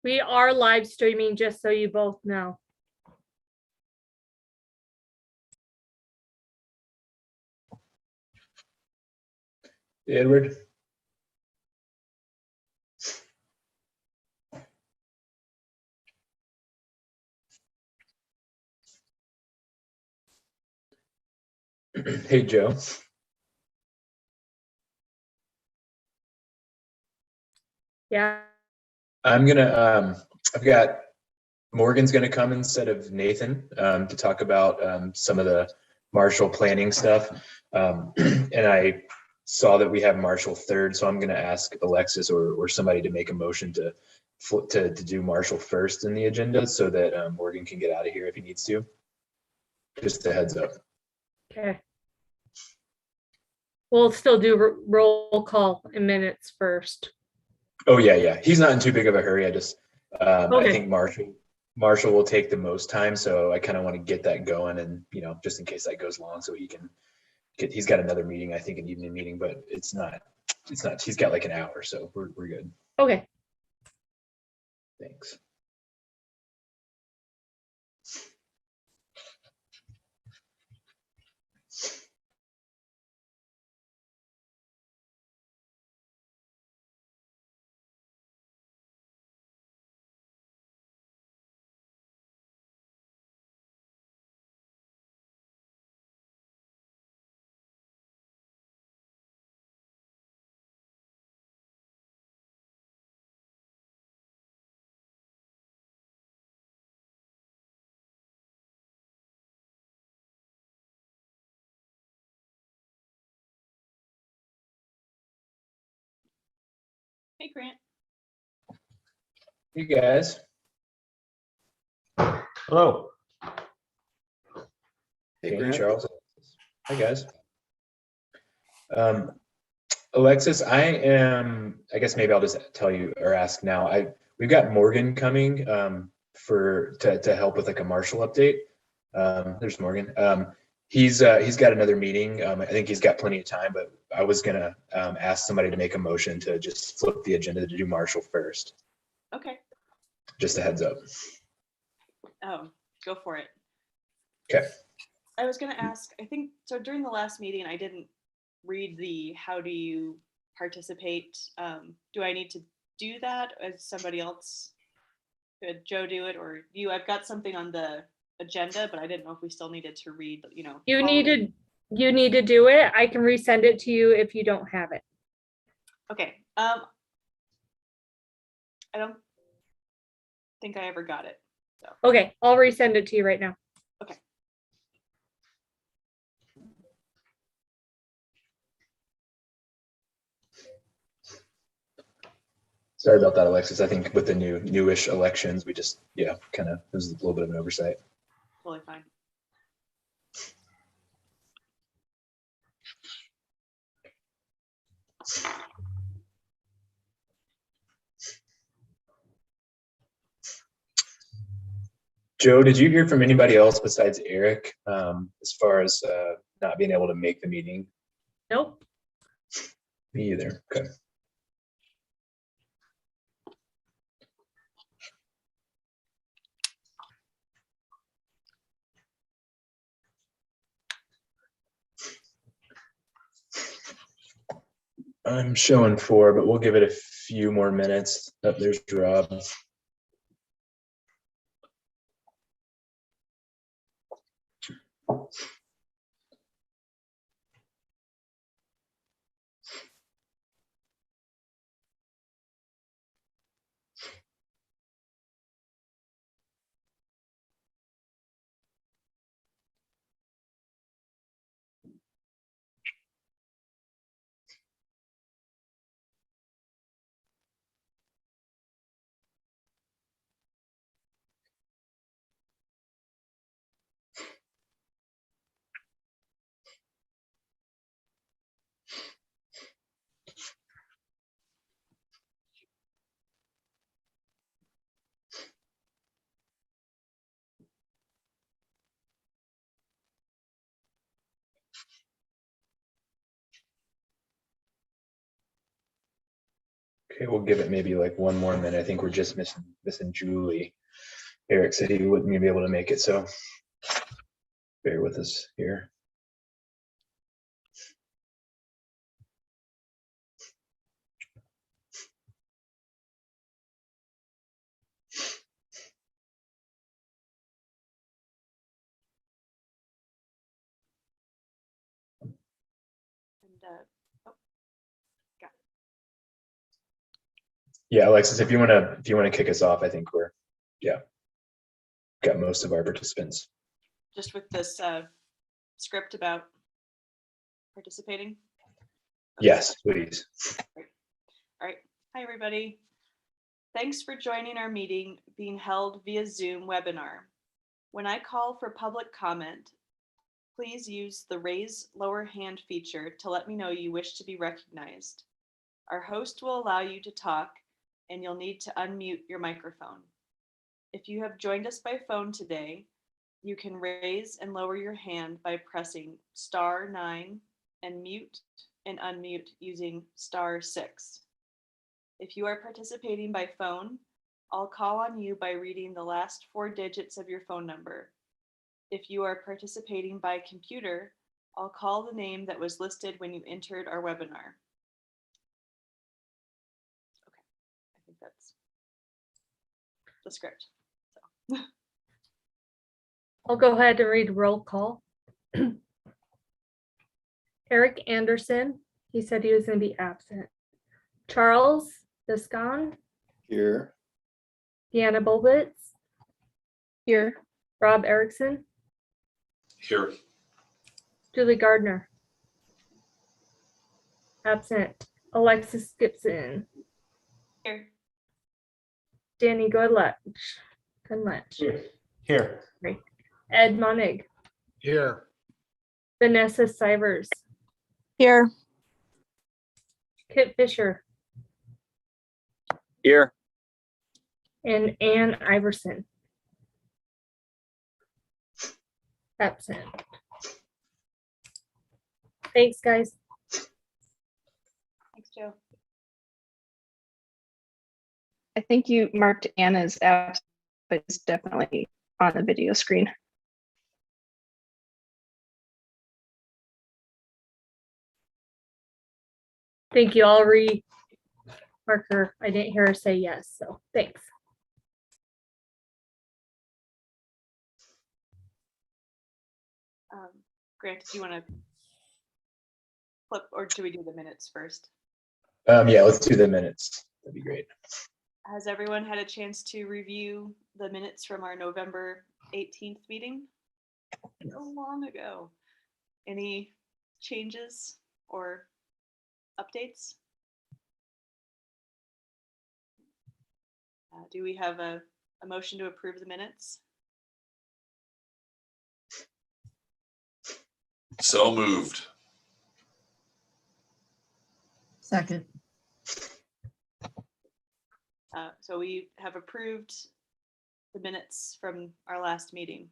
We are live streaming, just so you both know. Edward. Hey, Joe. Yeah. I'm gonna, I've got Morgan's gonna come instead of Nathan to talk about some of the Marshall planning stuff. And I saw that we have Marshall third, so I'm gonna ask Alexis or somebody to make a motion to do Marshall first in the agenda so that Morgan can get out of here if he needs to. Just a heads up. Okay. We'll still do roll call in minutes first. Oh yeah. He's not in too big of a hurry. I just, I Okay. think Marshall will take the most time, so I kind of want to get that going, and just in case that goes long, so he can get. He's got another meeting, I think, an evening meeting, but it's not. He's got like an hour, so we're good. Okay. Thanks. Hey, Grant. You guys. Hello. Hey, Grant. Charles. Hi, guys. Alexis, I guess maybe I'll just tell you or ask now. We've got Morgan coming to help with like a Marshall update. There's Morgan. He's got another meeting. I think he's got plenty of time, but I was gonna ask somebody to make a motion to just flip the agenda to do Marshall first. Okay. Just a heads up. Oh, go for it. Okay. I was going to ask, I think, so during the last meeting, I didn't read the how do you participate. Do I need to do that as somebody else? Could Joe do it or you? I've got something on the agenda, but I didn't know if we still needed to read, You need to do it. I can resend it to you if you don't have it. Okay. I don't think I ever got it. So. Okay, I'll resend it to you right now. Okay. Sorry about that, Alexis. I think with the newish elections, we just kind of, it was a little bit of an oversight. Totally fine. Joe, did you hear from anybody else besides Eric as far as not being able to make the meeting? Nope. Me either. Okay. I'm showing 4, but we'll give it a few more minutes. Oh, there's Rob. Okay, we'll give it maybe like one more minute. I think we're just missing Julie. Eric said he wouldn't be able to make it, so bear with us here. And oh, got it. Yeah, Alexis, if you want to kick us off, I think we're got most of our participants. Just with this script about participating. Yes, please. All right. Hi, everybody. Thanks for joining our meeting being held via Zoom webinar. When I call for public comment, please use the raise lower hand feature to let me know you wish to be recognized. Our host will allow you to talk, and you'll need to unmute your microphone. If you have joined us by phone today, you can raise and lower your hand by pressing *9 and mute and unmute using *6. If you are participating by phone, I'll call on you by reading the last 4 digits of your phone number. If you are participating by computer, I'll call the name that was listed when you entered our webinar. Okay, I think that's the script. So. I'll go ahead and read roll call. Eric Anderson, he said he was going to be absent. Charles Viscon, Here. Deanna Bolbitz, Here. Rob Erickson, Here. Julie Gardner. Absent. Alexis Gibson, Here. Danny Goodlach, Here. Ed Monig, Here. Vanessa Sivers, Here. Kit Fisher, Here. and Ann Iverson. Absent. Thanks, guys. Thanks, Joe. I think you marked Anna's absent, but it's definitely on the video screen. Thank you. I'll re-mark her. I didn't hear her say yes, so thanks. Grant, do you want to flip, or do we do the minutes first? Yeah, let's do the minutes. That'd be great. Has everyone had a chance to review the minutes from our November 18th meeting? So long ago. Any changes or updates? Do we have a motion to approve the minutes? So moved. Second. So we have approved the minutes from our last meeting.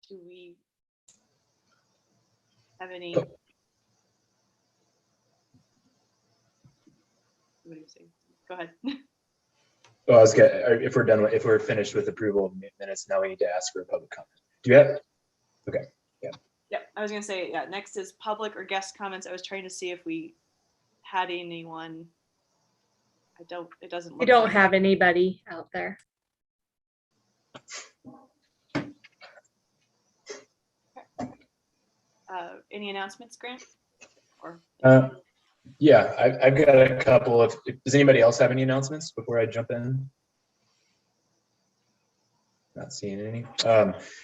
Do we have any? What do you say? Go ahead. Well, I was gonna, if we're done with, if we're finished with approval of minutes, now we need to ask for a public comment. Do you have? Okay. Yeah, I was gonna say, yeah, next is public or guest comments. I was trying to see if we had anyone. It doesn't look. We don't like have anybody out there. Any announcements, Grant? Or Yeah, I've got a couple of, does anybody else have any announcements before I jump in? Not seeing any.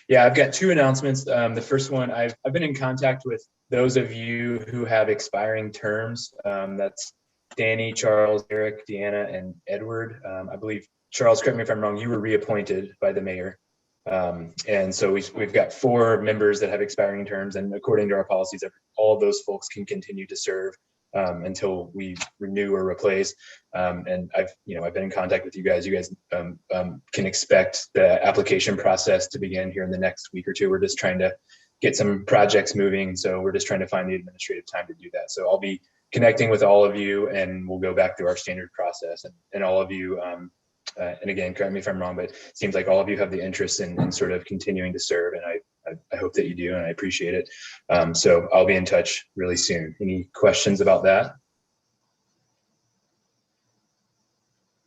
Yeah, I've got 2 announcements. The first one, I've been in contact with those of you who have expiring terms. That's Danny, Charles, Eric, Deanna, and Edward. I believe, Charles, correct me if I'm wrong, you were reappointed by the mayor. And so we've got 4 members that have expiring terms, and according to our policies, all of those folks can continue to serve until we renew or replace. And I've been in contact with you guys. You guys can expect the application process to begin here in the next week or 2. We're just trying to get some projects moving. So we're just trying to find the administrative time to do that. So I'll be connecting with all of you, and we'll go back through our standard process. And all of you, and again, correct me if I'm wrong, but it seems like all of you have the interest in sort of continuing to serve, and I hope that you do, and I appreciate it. So I'll be in touch really soon. Any questions about that?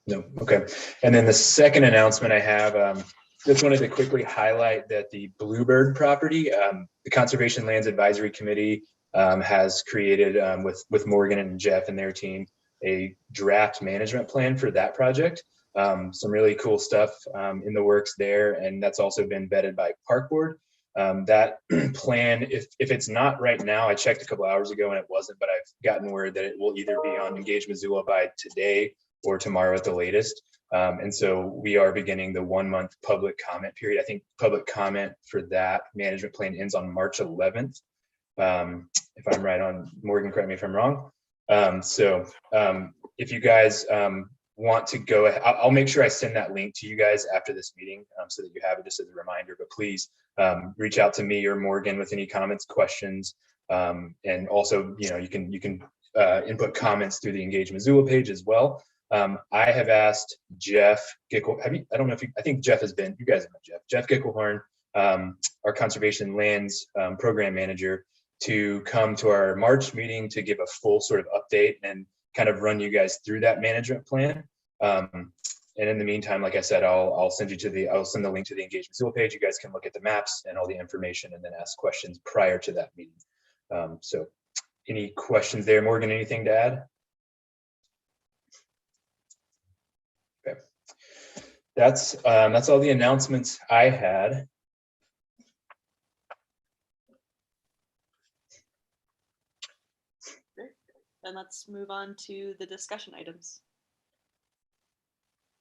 No. Okay. And then the second announcement I have, just wanted to quickly highlight that the Bluebird property, the Conservation Lands Advisory Committee has created with Morgan and Jeff and their team a draft management plan for that project. Some really cool stuff in the works there, and that's also been vetted by Park Board. That plan, if it's not right now, I checked a couple hours ago and it wasn't, but I've gotten word that it will either be on Engage Missoula by today or tomorrow at the latest. And so we are beginning the 1 month public comment period. I think public comment for that management plan ends on March 11th. If I'm right on, Morgan, correct me if I'm wrong. If you guys want to go ahead, I'll make sure I send that link to you guys after this meeting so that you have it just as a reminder, but please reach out to me or Morgan with any comments, questions, and also, you can input comments through the Engage Missoula page as well. I have asked Jeff Gickel, I think Jeff has been, you guys have met Jeff Gickelhorn, our conservation lands program manager, to come to our March meeting to give a full sort of update and kind of run you guys through that management plan. And in the meantime, like I said, I'll send the link to the Engage Missoula page. You guys can look at the maps and all the information and then ask questions prior to that meeting. So any questions there? Morgan, anything to add? Okay. That's all the announcements I had. Then let's move on to the discussion items.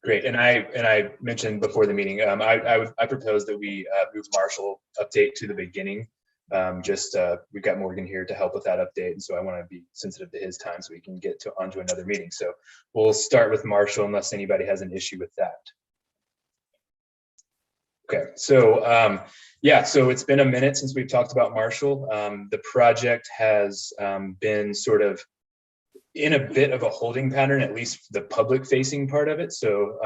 Great, and I mentioned before the meeting, I propose that we move Marshall update to the beginning. We've got Morgan here to help with that update, and so I want to be sensitive to his time so we can get onto another meeting. So we'll start with Marshall unless anybody has an issue with that. Okay, so so it's been a minute since we've talked about Marshall. The project has been sort of in a bit of a holding pattern, at least the public facing part of it. So,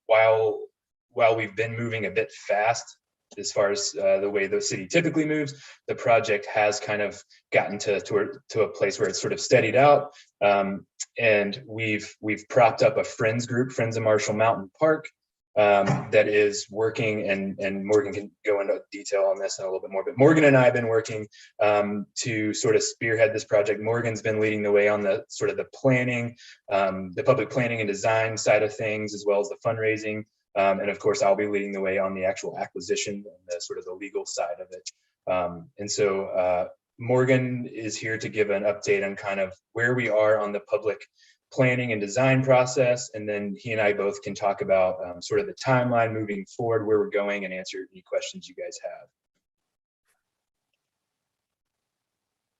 while we've been moving a bit fast as far as the way the city typically moves, the project has kind of gotten to a place where it's sort of steadied out. And we've propped up a friends group, Friends of Marshall Mountain Park, that is working, and Morgan can go into detail on this in a little bit more, but Morgan and I have been working to sort of spearhead this project. Morgan's been leading the way on the sort of the planning, the public planning and design side of things, as well as the fundraising. And of course, I'll be leading the way on the actual acquisition and the sort of the legal side of it. And so Morgan is here to give an update on kind of where we are on the public planning and design process, and then he and I both can talk about sort of the timeline moving forward, where we're going, and answer any questions you guys have.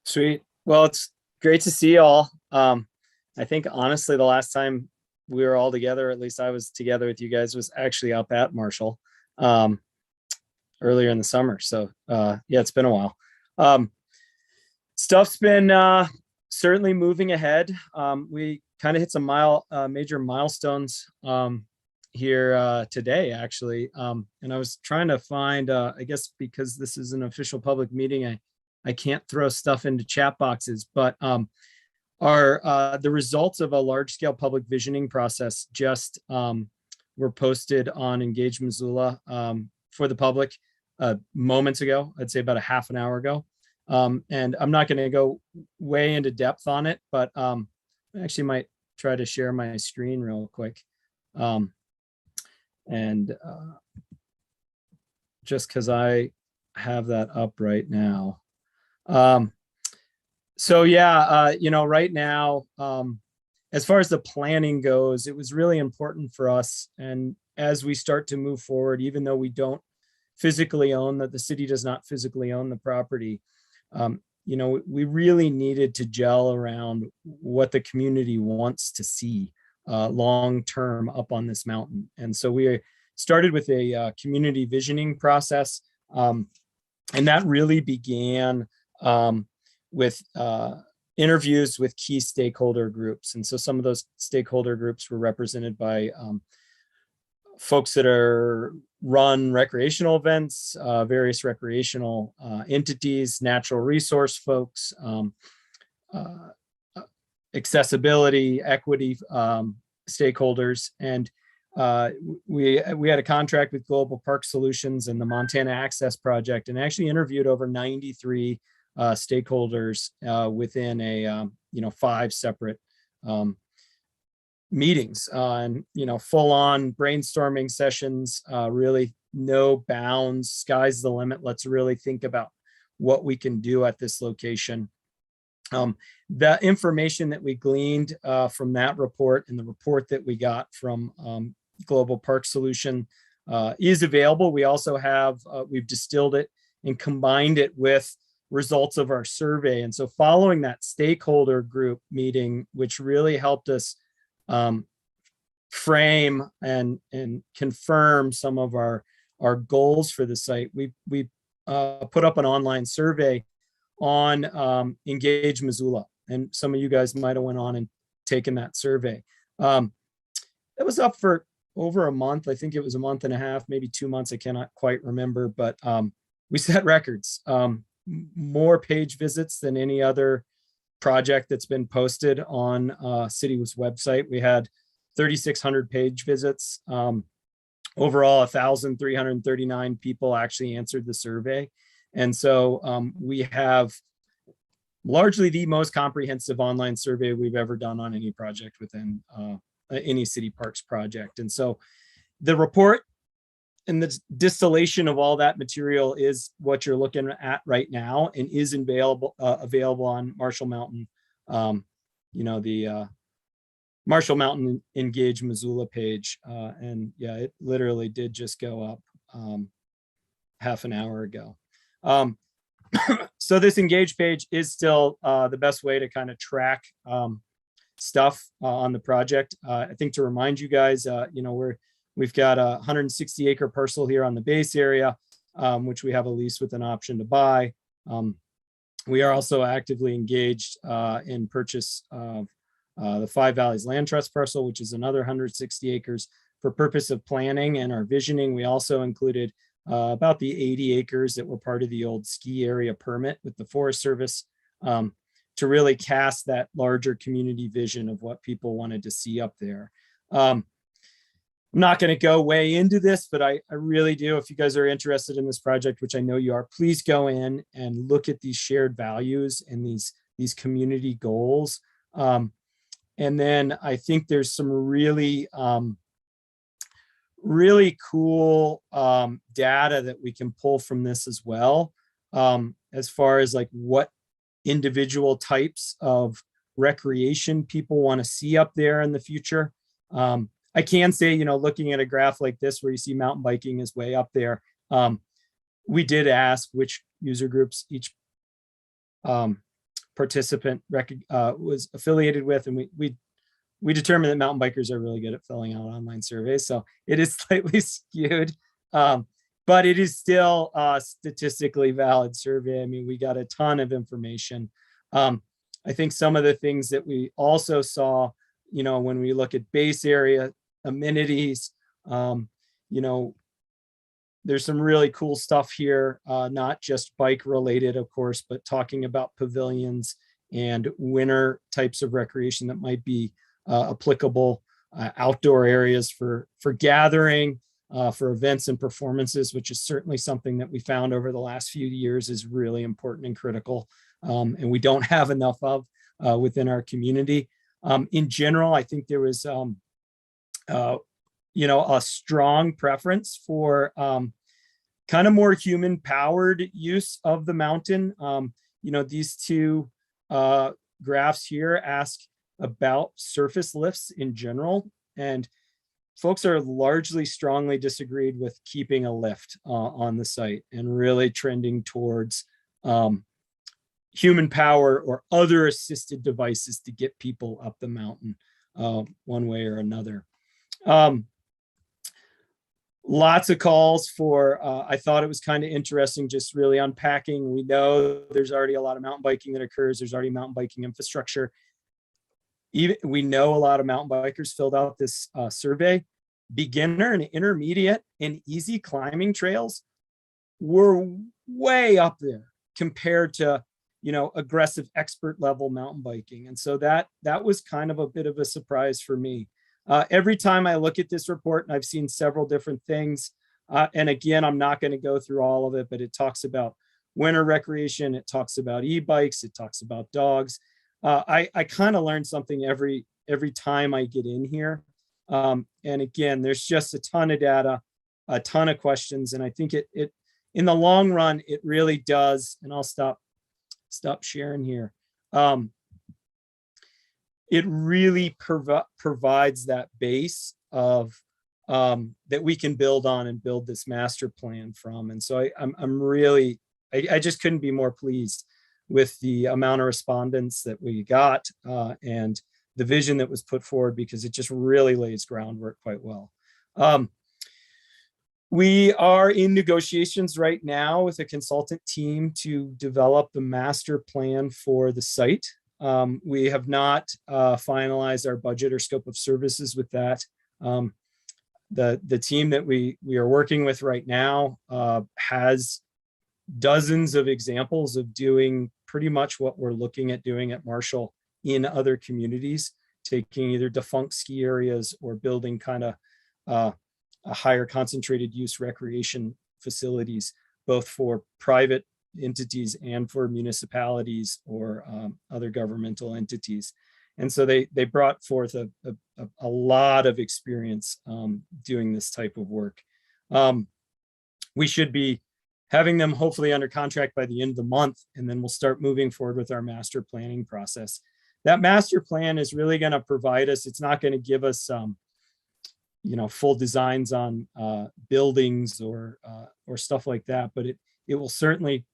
Sweet. Well, it's great to see you all. I think honestly, the last time we were all together, at least I was together with you guys, was actually up at Marshall earlier in the summer. So yeah, it's been a while. Stuff's been certainly moving ahead. We kind of hit some major milestones here today, actually. And I was trying to find, I guess because this is an official public meeting, I can't throw stuff into chat boxes, but the results of a large scale public visioning process just were posted on Engage Missoula for the public moments ago. I'd say about a half an hour ago. And I'm not going to go way into depth on it, but I actually might try to share my screen real quick. Just because I have that up right now. So yeah, right now, as far as the planning goes, it was really important for us. And as we start to move forward, even though we don't physically own that, the city does not physically own the property, we really needed to gel around what the community wants to see long term up on this mountain. And so we started with a community visioning process. And that really began with interviews with key stakeholder groups. And so some of those stakeholder groups were represented by folks that run recreational events, various recreational entities, natural resource folks, accessibility, equity stakeholders. And we had a contract with Global Park Solutions and the Montana Access Project, and actually interviewed over 93 stakeholders within a 5 separate meetings, and full on brainstorming sessions, really no bounds, sky's the limit. Let's really think about what we can do at this location. The information that we gleaned from that report and the report that we got from Global Park Solution is available. We also have, we've distilled it and combined it with results of our survey. And so following that stakeholder group meeting, which really helped us frame and confirm some of our goals for the site, we put up an online survey on Engage Missoula, and some of you guys might have went on and taken that survey. It was up for over a month. I think it was a month and a half, maybe 2 months. I cannot quite remember, but we set records. More page visits than any other project that's been posted on City's website. We had 3,600 page visits. Overall, 1,339 people actually answered the survey. And so we have largely the most comprehensive online survey we've ever done on any project within any city parks project. And so the report and the distillation of all that material is what you're looking at right now, and is available on Marshall Mountain, the Marshall Mountain Engage Missoula page. And yeah, it literally did just go up half an hour ago. So this Engage page is still the best way to kind of track stuff on the project. I think to remind you guys, we've got a 160 acre parcel here on the base area, which we have a lease with an option to buy. We are also actively engaged in purchase of the Five Valleys Land Trust parcel, which is another 160 acres for purpose of planning and our visioning. We also included about the 80 acres that were part of the old ski area permit with the Forest Service, to really cast that larger community vision of what people wanted to see up there. I'm not going to go way into this, but I really do. If you guys are interested in this project, which I know you are, please go in and look at these shared values and these community goals. And then I think there's some really cool data that we can pull from this as well, as far as like what individual types of recreation people want to see up there in the future. I can say, looking at a graph like this where you see mountain biking is way up there, we did ask which user groups each participant was affiliated with, and we determined that mountain bikers are really good at filling out online surveys, so it is slightly skewed, but it is still a statistically valid survey. I mean, we got a ton of information. I think some of the things that we also saw, when we look at base area amenities, there's some really cool stuff here, not just bike related, of course, but talking about pavilions and winter types of recreation that might be applicable, outdoor areas for gathering, for events and performances, which is certainly something that we found over the last few years is really important and critical, and we don't have enough of within our community. In general, I think there was a strong preference for kind of more human powered use of the mountain. These two graphs here ask about surface lifts in general, and folks are largely strongly disagreed with keeping a lift on the site and really trending towards human power or other assisted devices to get people up the mountain one way or another. Lots of calls for, I thought it was kind of interesting, just really unpacking. We know there's already a lot of mountain biking that occurs. There's already mountain biking infrastructure. Even we know a lot of mountain bikers filled out this survey. Beginner and intermediate and easy climbing trails were way up there compared to, aggressive expert level mountain biking. And so that was kind of a bit of a surprise for me. Every time I look at this report, and I've seen several different things, and again, I'm not going to go through all of it, but it talks about winter recreation, it talks about e-bikes, it talks about dogs. I kind of learn something every time I get in here. And again, there's just a ton of data, a ton of questions, and I think it in the long run, it really does. And I'll stop sharing here. It really provides that base of that we can build on and build this master plan from. And so I'm really, I just couldn't be more pleased with the amount of respondents that we got and the vision that was put forward, because it just really lays groundwork quite well. We are in negotiations right now with a consultant team to develop the master plan for the site. We have not finalized our budget or scope of services with that. The team that we are working with right now has dozens of examples of doing pretty much what we're looking at doing at Marshall in other communities, taking either defunct ski areas or building kind of a higher concentrated use recreation facilities, both for private entities and for municipalities or other governmental entities. And so they brought forth a lot of experience doing this type of work. We should be having them hopefully under contract by the end of the month, and then we'll start moving forward with our master planning process. That master plan is really going to provide us, it's not going to give us full designs on buildings or stuff like that, but it will certainly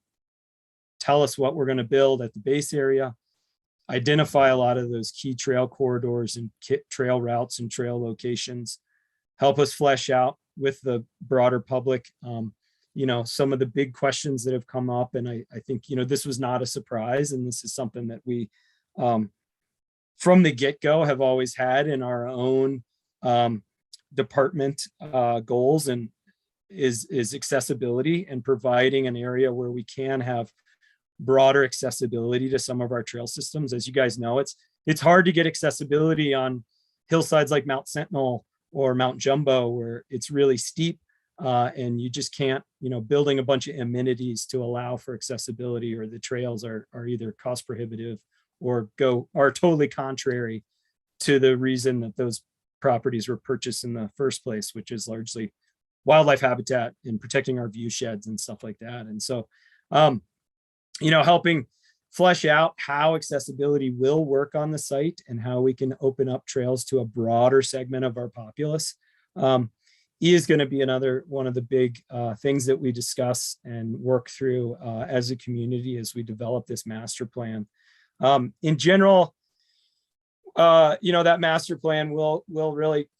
tell us what we're going to build at the base area, identify a lot of those key trail corridors and trail routes and trail locations, help us flesh out with the broader public, some of the big questions that have come up. And I think, this was not a surprise. And this is something that we, from the get-go, have always had in our own department goals, and is accessibility and providing an area where we can have broader accessibility to some of our trail systems. As you guys know, it's hard to get accessibility on hillsides like Mount Sentinel or Mount Jumbo, where it's really steep and you just can't, building a bunch of amenities to allow for accessibility, or the trails are either cost prohibitive or are totally contrary to the reason that those properties were purchased in the first place, which is largely wildlife habitat and protecting our view sheds and stuff like that. And so, helping flesh out how accessibility will work on the site and how we can open up trails to a broader segment of our populace is going to be another one of the big things that we discuss and work through as a community as we develop this master plan. In general, that master plan will really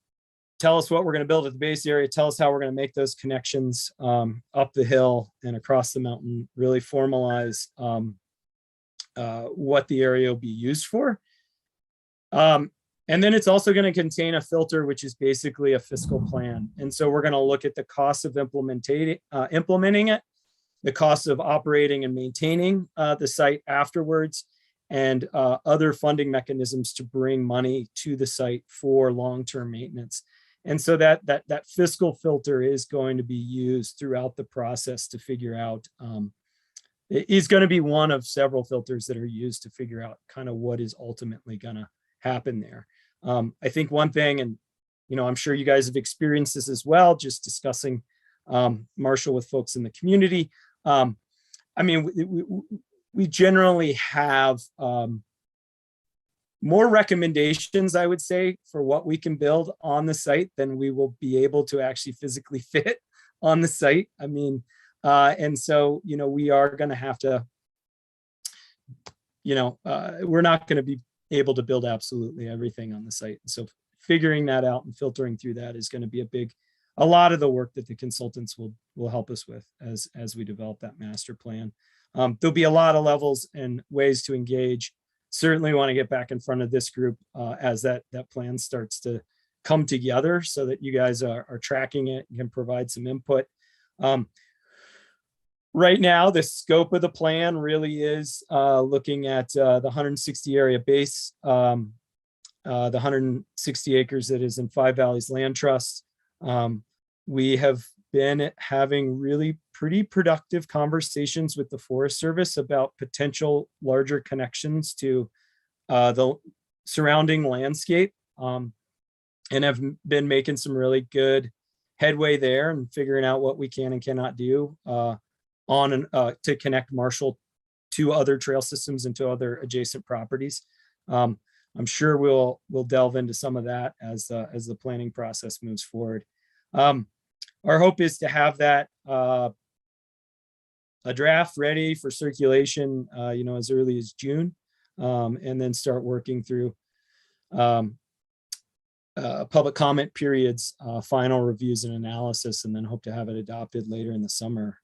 tell us what we're going to build at the base area, tell us how we're going to make those connections up the hill and across the mountain, really formalize what the area will be used for. And then it's also going to contain a filter, which is basically a fiscal plan. And so we're going to look at the cost of implementing it, the cost of operating and maintaining the site afterwards, and other funding mechanisms to bring money to the site for long-term maintenance. And so that fiscal filter is going to be used throughout the process to figure out, it is going to be one of several filters that are used to figure out kind of what is ultimately going to happen there. I think one thing, and I'm sure you guys have experienced this as well, just discussing Marshall with folks in the community. We generally have more recommendations, I would say, for what we can build on the site than we will be able to actually physically fit on the site. And so, we are going to have to, we're not going to be able to build absolutely everything on the site. And so figuring that out and filtering through that is going to be a big a lot of the work that the consultants will help us with as we develop that master plan. There'll be a lot of levels and ways to engage. Certainly want to get back in front of this group as that plan starts to come together so that you guys are tracking it and can provide some input. Right now, the scope of the plan really is looking at the 160 area base, the 160 acres that is in Five Valleys Land Trust. We have been having really pretty productive conversations with the Forest Service about potential larger connections to the surrounding landscape, and have been making some really good headway there and figuring out what we can and cannot do to connect Marshall to other trail systems and to other adjacent properties. I'm sure we'll delve into some of that as the planning process moves forward. Our hope is to have that a draft ready for circulation, as early as June, and then start working through public comment periods, final reviews and analysis, and then hope to have it adopted later in the summer.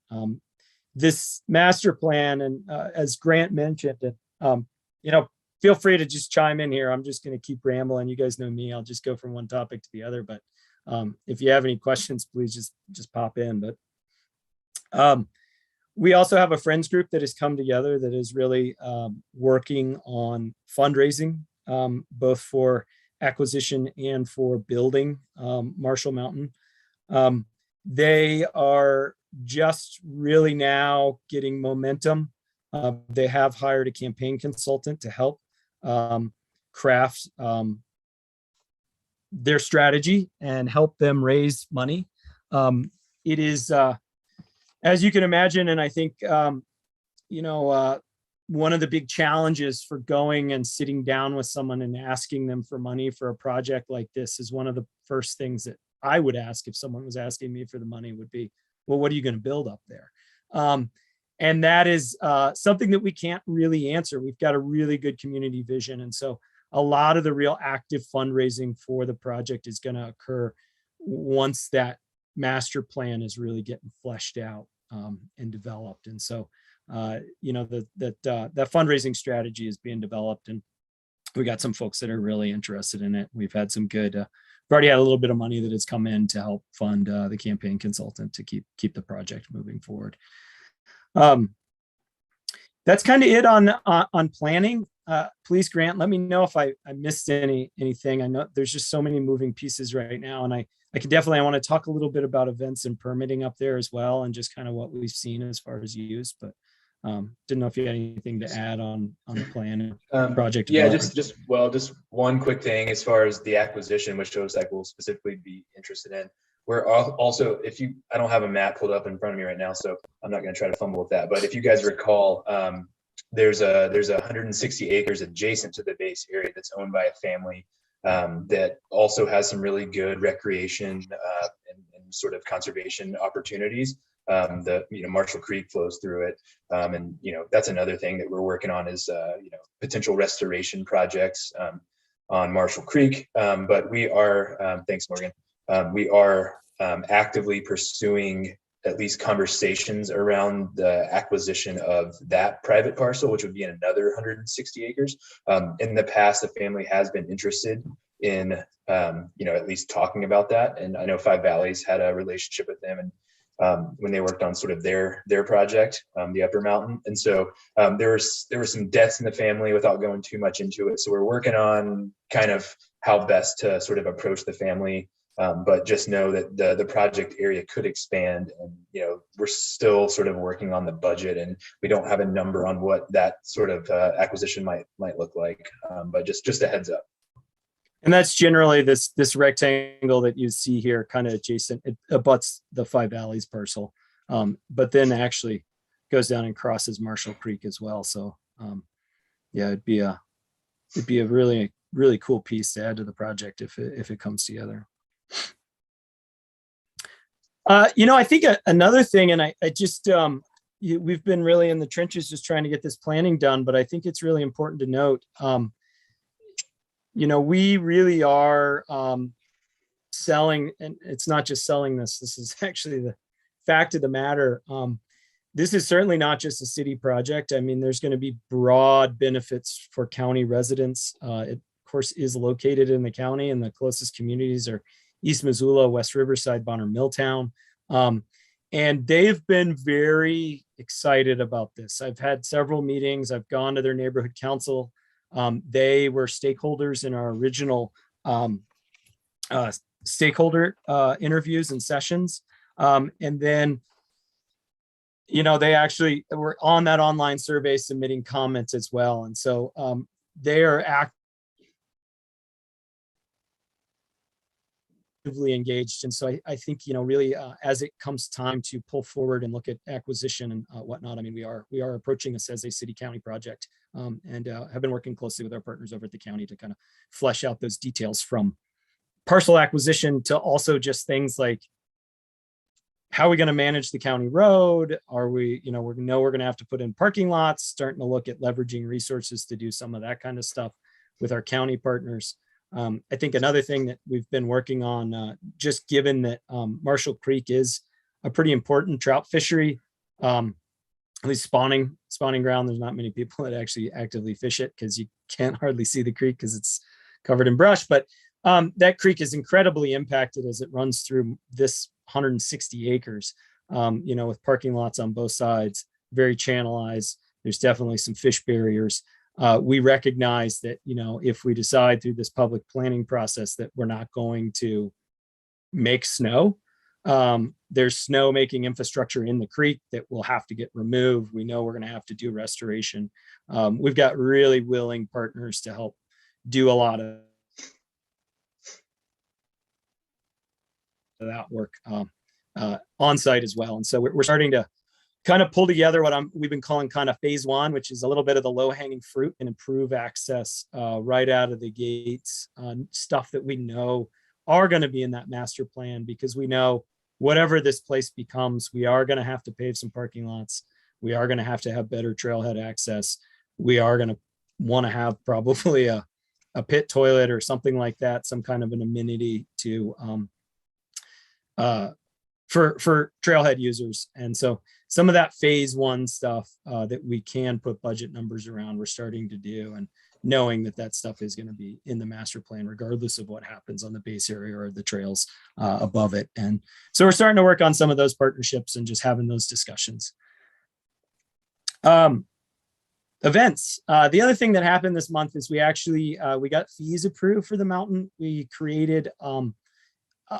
This master plan, and as Grant mentioned, feel free to just chime in here. I'm just going to keep rambling. You guys know me. I'll just go from one topic to the other. But if you have any questions, please just pop in. But we also have a friends group that has come together that is really working on fundraising, both for acquisition and for building Marshall Mountain. They are just really now getting momentum. They have hired a campaign consultant to help craft their strategy and help them raise money. It is, as you can imagine, and I think, one of the big challenges for going and sitting down with someone and asking them for money for a project like this is one of the first things that I would ask if someone was asking me for the money would be, well, what are you going to build up there? And that is something that we can't really answer. We've got a really good community vision. And so a lot of the real active fundraising for the project is going to occur once that master plan is really getting fleshed out and developed. And so, that fundraising strategy is being developed, and we got some folks that are really interested in it. We've had some good, we've already had a little bit of money that has come in to help fund the campaign consultant to keep the project moving forward. That's kind of it on planning. Please, Grant, let me know if I missed anything. I know there's just so many moving pieces right now, and I want to talk a little bit about events and permitting up there as well, and just kind of what we've seen as far as use, but didn't know if you had anything to add on the plan and project. Yeah, just one quick thing as far as the acquisition, which OSAC will specifically be interested in. We're also, I don't have a map pulled up in front of me right now, so I'm not going to try to fumble with that. But if you guys recall, there's 160 acres adjacent to the base area that's owned by a family that also has some really good recreation and sort of conservation opportunities. Marshall Creek flows through it, and that's another thing that we're working on is potential restoration projects on Marshall Creek. But we are, thanks Morgan, we are actively pursuing at least conversations around the acquisition of that private parcel, which would be in another 160 acres. In the past, the family has been interested in, at least talking about that. And I know Five Valleys had a relationship with them, and when they worked on sort of their project, the Upper Mountain. And so there were some deaths in the family without going too much into it. So we're working on kind of how best to sort of approach the family. But just know that the project area could expand, and we're still sort of working on the budget, and we don't have a number on what that sort of acquisition might look like. But just a heads up. And that's generally this rectangle that you see here, kind of adjacent. It abuts the Five Valleys parcel, but then actually goes down and crosses Marshall Creek as well. So it'd be a really, really cool piece to add to the project if it comes together. I think another thing, and I just we've been really in the trenches just trying to get this planning done, but I think it's really important to note, we really are selling, and it's not just selling this, this is actually the fact of the matter. This is certainly not just a city project. I mean, there's going to be broad benefits for county residents. It, of course, is located in the county, and the closest communities are East Missoula, West Riverside, Bonner Milltown. And they've been very excited about this. I've had several meetings. I've gone to their neighborhood council. They were stakeholders in our original stakeholder interviews and sessions. And then, you know, they actually were on that online survey submitting comments as well. And so they are actively engaged. And so I think, you know, really as it comes time to pull forward and look at acquisition and whatnot, I mean, we are approaching this as a city county project, and have been working closely with our partners over at the county to kind of flesh out those details, from parcel acquisition to also just things like, how are we going to manage the county road? Are we, you know, we're going to have to put in parking lots, starting to look at leveraging resources to do some of that kind of stuff with our county partners. I think another thing that we've been working on, just given that Marshall Creek is a pretty important trout fishery, at least spawning ground. There's not many people that actually actively fish it because you can't hardly see the creek because it's covered in brush. But that creek is incredibly impacted as it runs through this 160 acres, you know, with parking lots on both sides, very channelized. There's definitely some fish barriers. We recognize that, you know, if we decide through this public planning process that we're not going to make snow, there's snow making infrastructure in the creek that will have to get removed. We know we're going to have to do restoration. We've got really willing partners to help do a lot of that work on site as well. And so we're starting to kind of pull together what we've been calling kind of phase one, which is a little bit of the low hanging fruit and improve access right out of the gates, stuff that we know are going to be in that master plan, because we know whatever this place becomes, we are going to have to pave some parking lots. We are going to have better trailhead access. We are going to want to have probably a pit toilet or something like that, some kind of an amenity to for trailhead users. And so some of that phase one stuff that we can put budget numbers around, we're starting to do, and knowing that that stuff is going to be in the master plan, regardless of what happens on the base area or the trails above it. And so we're starting to work on some of those partnerships and just having those discussions. Events. The other thing that happened this month is we actually, we got fees approved for the mountain. We created,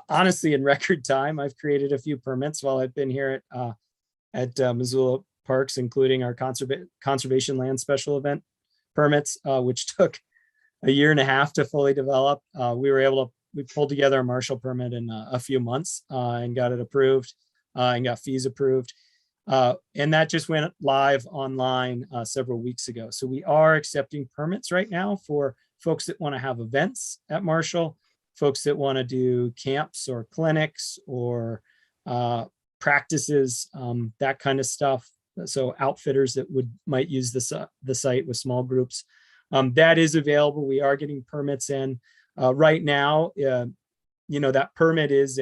honestly, in record time, I've created a few permits while I've been here at Missoula Parks, including our conservation land special event permits, which took a year and a half to fully develop. We pulled together a Marshall permit in a few months and got it approved and got fees approved. And that just went live online several weeks ago. So we are accepting permits right now for folks that want to have events at Marshall, folks that want to do camps or clinics or practices, that kind of stuff. So outfitters that might use the site with small groups. That is available. We are getting permits in right now. That permit is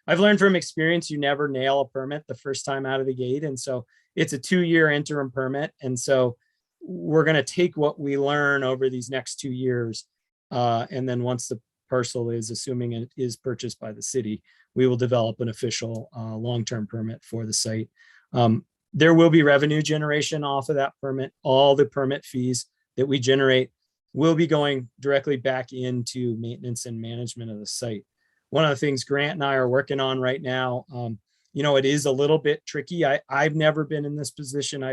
I've learned from experience, you never nail a permit the first time out of the gate. And so it's a 2-year interim permit. And so we're going to take what we learn over these next 2 years. And then once the parcel is, assuming it is purchased by the city, we will develop an official long-term permit for the site. There will be revenue generation off of that permit. All the permit fees that we generate will be going directly back into maintenance and management of the site. One of the things Grant and I are working on right now, it is a little bit tricky. I've never been in this position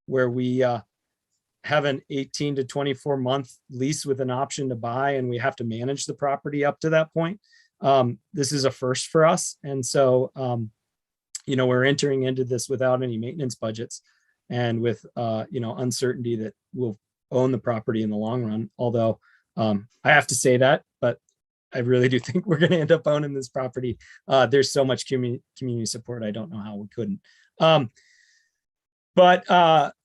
where we have an 18 to 24 month lease with an option to buy, and we have to manage the property up to that point. This is a first for us. And so, we're entering into this without any maintenance budgets and with, uncertainty that we'll own the property in the long run. Although I have to say that, but I really do think we're going to end up owning this property. There's so much community support. I don't know how we couldn't. But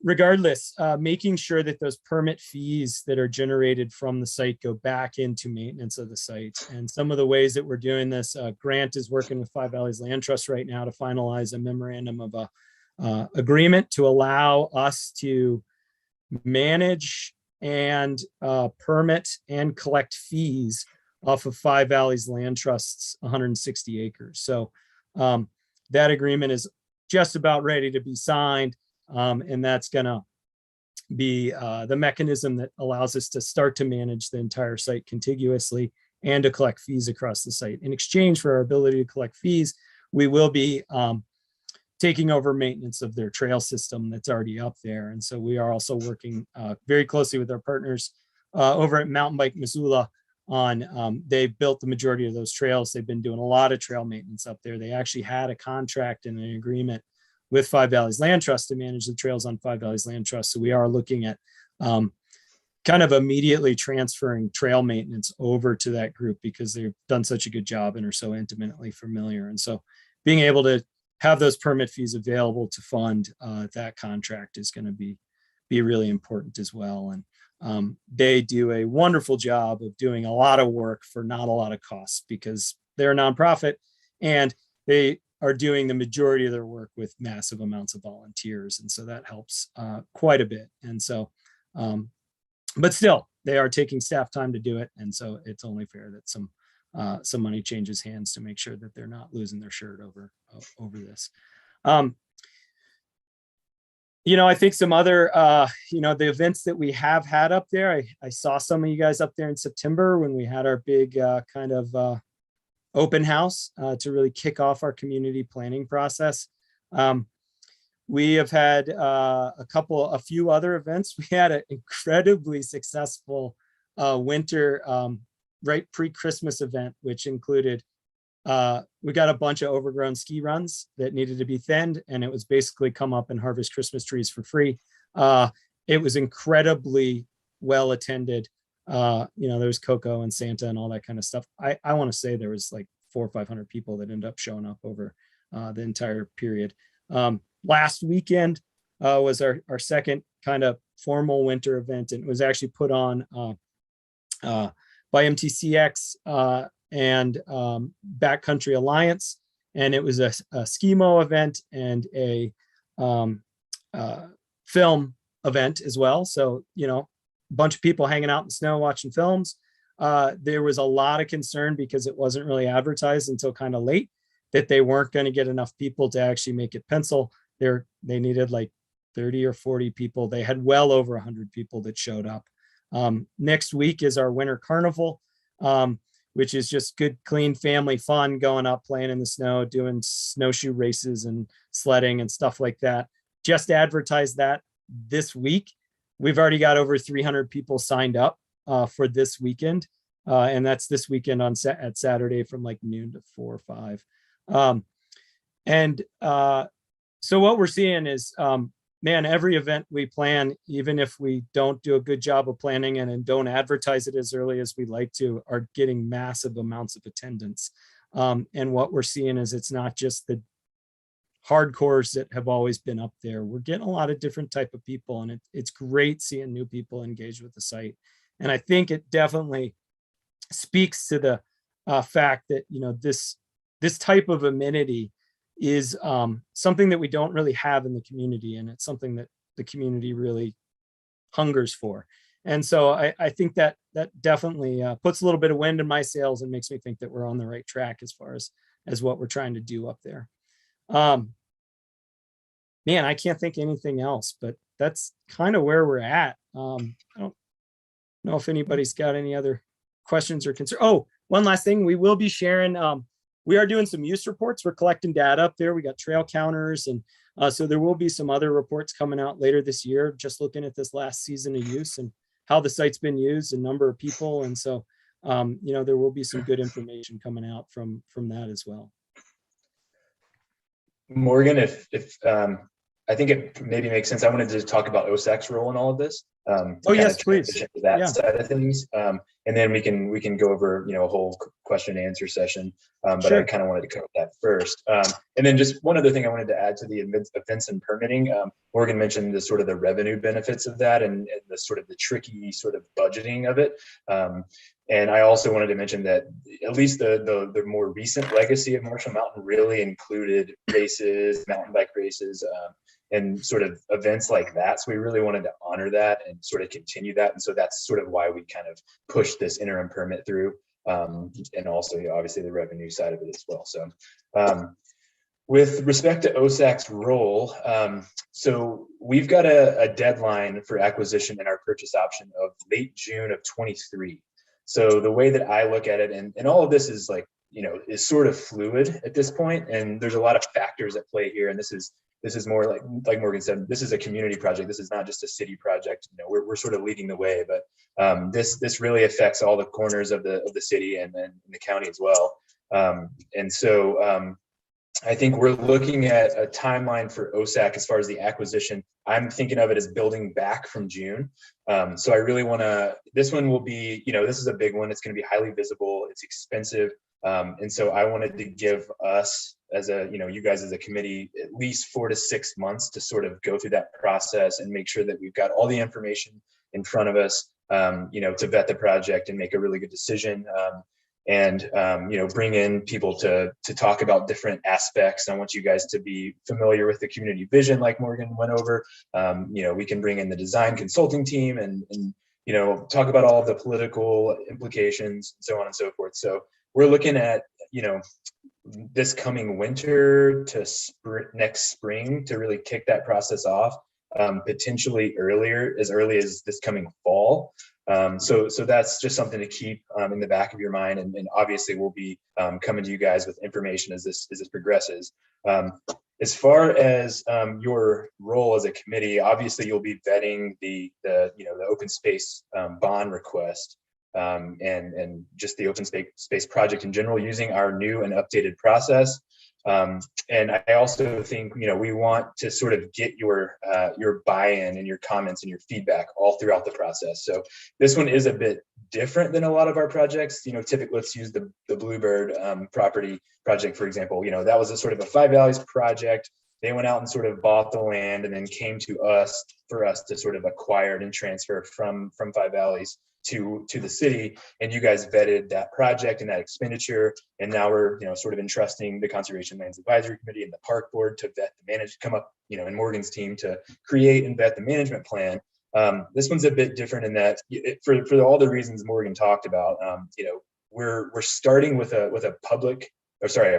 regardless, making sure that those permit fees that are generated from the site go back into maintenance of the site. And some of the ways that we're doing this, Grant is working with Five Valleys Land Trust right now to finalize a memorandum of agreement to allow us to manage and permit and collect fees off of Five Valleys Land Trust's 160 acres. So that agreement is just about ready to be signed. And that's going to be the mechanism that allows us to start to manage the entire site contiguously and to collect fees across the site. In exchange for our ability to collect fees, we will be taking over maintenance of their trail system that's already up there. And so we are also working very closely with our partners over at Mountain Bike Missoula on, they've built the majority of those trails. They've been doing a lot of trail maintenance up there. They actually had a contract and an agreement with Five Valleys Land Trust to manage the trails on Five Valleys Land Trust. So we are looking at kind of immediately transferring trail maintenance over to that group because they've done such a good job and are so intimately familiar. And so being able to have those permit fees available to fund that contract is going to be really important as well. And they do a wonderful job of doing a lot of work for not a lot of costs because they're a nonprofit and they are doing the majority of their work with massive amounts of volunteers. And so that helps quite a bit. And so, but still, they are taking staff time to do it. And so it's only fair that some money changes hands to make sure that they're not losing their shirt over this. You know, I think some other, you know, the events that we have had up there, I saw some of you guys up there in September when we had our big kind of open house to really kick off our community planning process. We have had a few other events. We had an incredibly successful winter right pre-Christmas event, which included, we got a bunch of overgrown ski runs that needed to be thinned, and it was basically come up and harvest Christmas trees for free. It was incredibly well attended. You know, there was Coco and Santa and all that kind of stuff. I want to say there was like 400 or 500 people that ended up showing up over the entire period. Last weekend was our second kind of formal winter event, and it was actually put on by MTCX and Backcountry Alliance, and it was a skimo event and a film event as well. So, you know, a bunch of people hanging out in the snow watching films. There was a lot of concern because it wasn't really advertised until kind of late that they weren't going to get enough people to actually make it pencil. They needed like 30 or 40 people. They had well over 100 people that showed up. Next week is our winter carnival, which is just good, clean family fun, going up, playing in the snow, doing snowshoe races and sledding and stuff like that. Just advertised that this week. We've already got over 300 people signed up for this weekend. And that's this weekend at Saturday from like noon to 4 or 5. So what we're seeing is, man, every event we plan, even if we don't do a good job of planning and don't advertise it as early as we'd like to, are getting massive amounts of attendance. And what we're seeing is it's not just the hardcores that have always been up there. We're getting a lot of different type of people, and it's great seeing new people engage with the site. And I think it definitely speaks to the fact that, you know, this type of amenity is something that we don't really have in the community, and it's something that the community really hungers for. And so I think that definitely puts a little bit of wind in my sails and makes me think that we're on the right track as far as what we're trying to do up there. Man, I can't think anything else, but that's kind of where we're at. I don't know if anybody's got any other questions or concerns. Oh, one last thing, we will be sharing, we are doing some use reports. We're collecting data up there. We got trail counters, and so there will be some other reports coming out later this year, just looking at this last season of use and how the site's been used and number of people. And so, you know, there will be some good information coming out from that as well. Morgan, if I think it maybe makes sense. I wanted to talk about OSAC's role in all of this. To Oh, yes, kind of please. transition to that Yeah. side of things. And then we can go over, a whole question and answer session. But I Sure. kind of wanted to cover that first. And then just one other thing I wanted to add to the events and permitting. Morgan mentioned the sort of the revenue benefits of that and the sort of the tricky sort of budgeting of it. And I also wanted to mention that at least the more recent legacy of Marshall Mountain really included races, mountain bike races, and sort of events like that. So we really wanted to honor that and sort of continue that. And so that's sort of why we kind of pushed this interim permit through, and also obviously the revenue side of it as well. So with respect to OSAC's role, so we've got a deadline for acquisition in our purchase option of late June of 23. So the way that I look at it, and all of this is like, is sort of fluid at this point, and there's a lot of factors at play here. And this is more like Morgan said, this is a community project. This is not just a city project. We're sort of leading the way, but this really affects all the corners of the city and then the county as well. And so I think we're looking at a timeline for OSAC as far as the acquisition. I'm thinking of it as building back from June. So I really want to, this one will be, this is a big one. It's going to be highly visible. It's expensive. And so I wanted to give us as you guys as a committee, at least 4 to 6 months to sort of go through that process and make sure that we've got all the information in front of us, to vet the project and make a really good decision. And bring in people to talk about different aspects. I want you guys to be familiar with the community vision, like Morgan went over. We can bring in the design consulting team and talk about all of the political implications and so on and so forth. So we're looking at this coming winter to next spring to really kick that process off, potentially as early as this coming fall. So that's just something to keep in the back of your mind, and obviously we'll be coming to you guys with information as this progresses. As far as your role as a committee, obviously you'll be vetting the open space bond request and just the open space project in general using our new and updated process. And I also think, we want to sort of get your buy-in and your comments and your feedback all throughout the process. So this one is a bit different than a lot of our projects. Typically, let's use the Bluebird property project, for example. That was a sort of a Five Valleys project. They went out and sort of bought the land and then came to us for us to sort of acquire it and transfer from Five Valleys to the city, and you guys vetted that project and that expenditure, and now we're sort of entrusting the Conservation Lands Advisory Committee and the Park Board to vet and Morgan's team to create and vet the management plan. This one's a bit different in that for all the reasons Morgan talked about. We're starting with a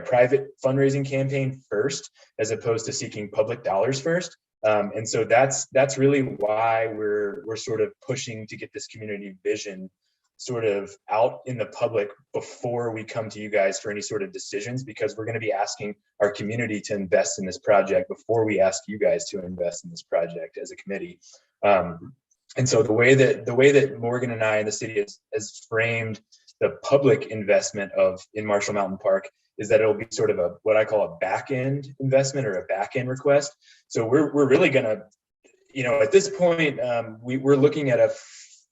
private fundraising campaign first, as opposed to seeking public dollars first. And so that's really why we're sort of pushing to get this community vision sort of out in the public before we come to you guys for any sort of decisions, because we're going to be asking our community to invest in this project before we ask you guys to invest in this project as a committee. And so the way that Morgan and I and the city has framed the public investment in Marshall Mountain Park is that it'll be sort of what I call a back end investment or a back end request. So we're really gonna, at this point, we're looking at a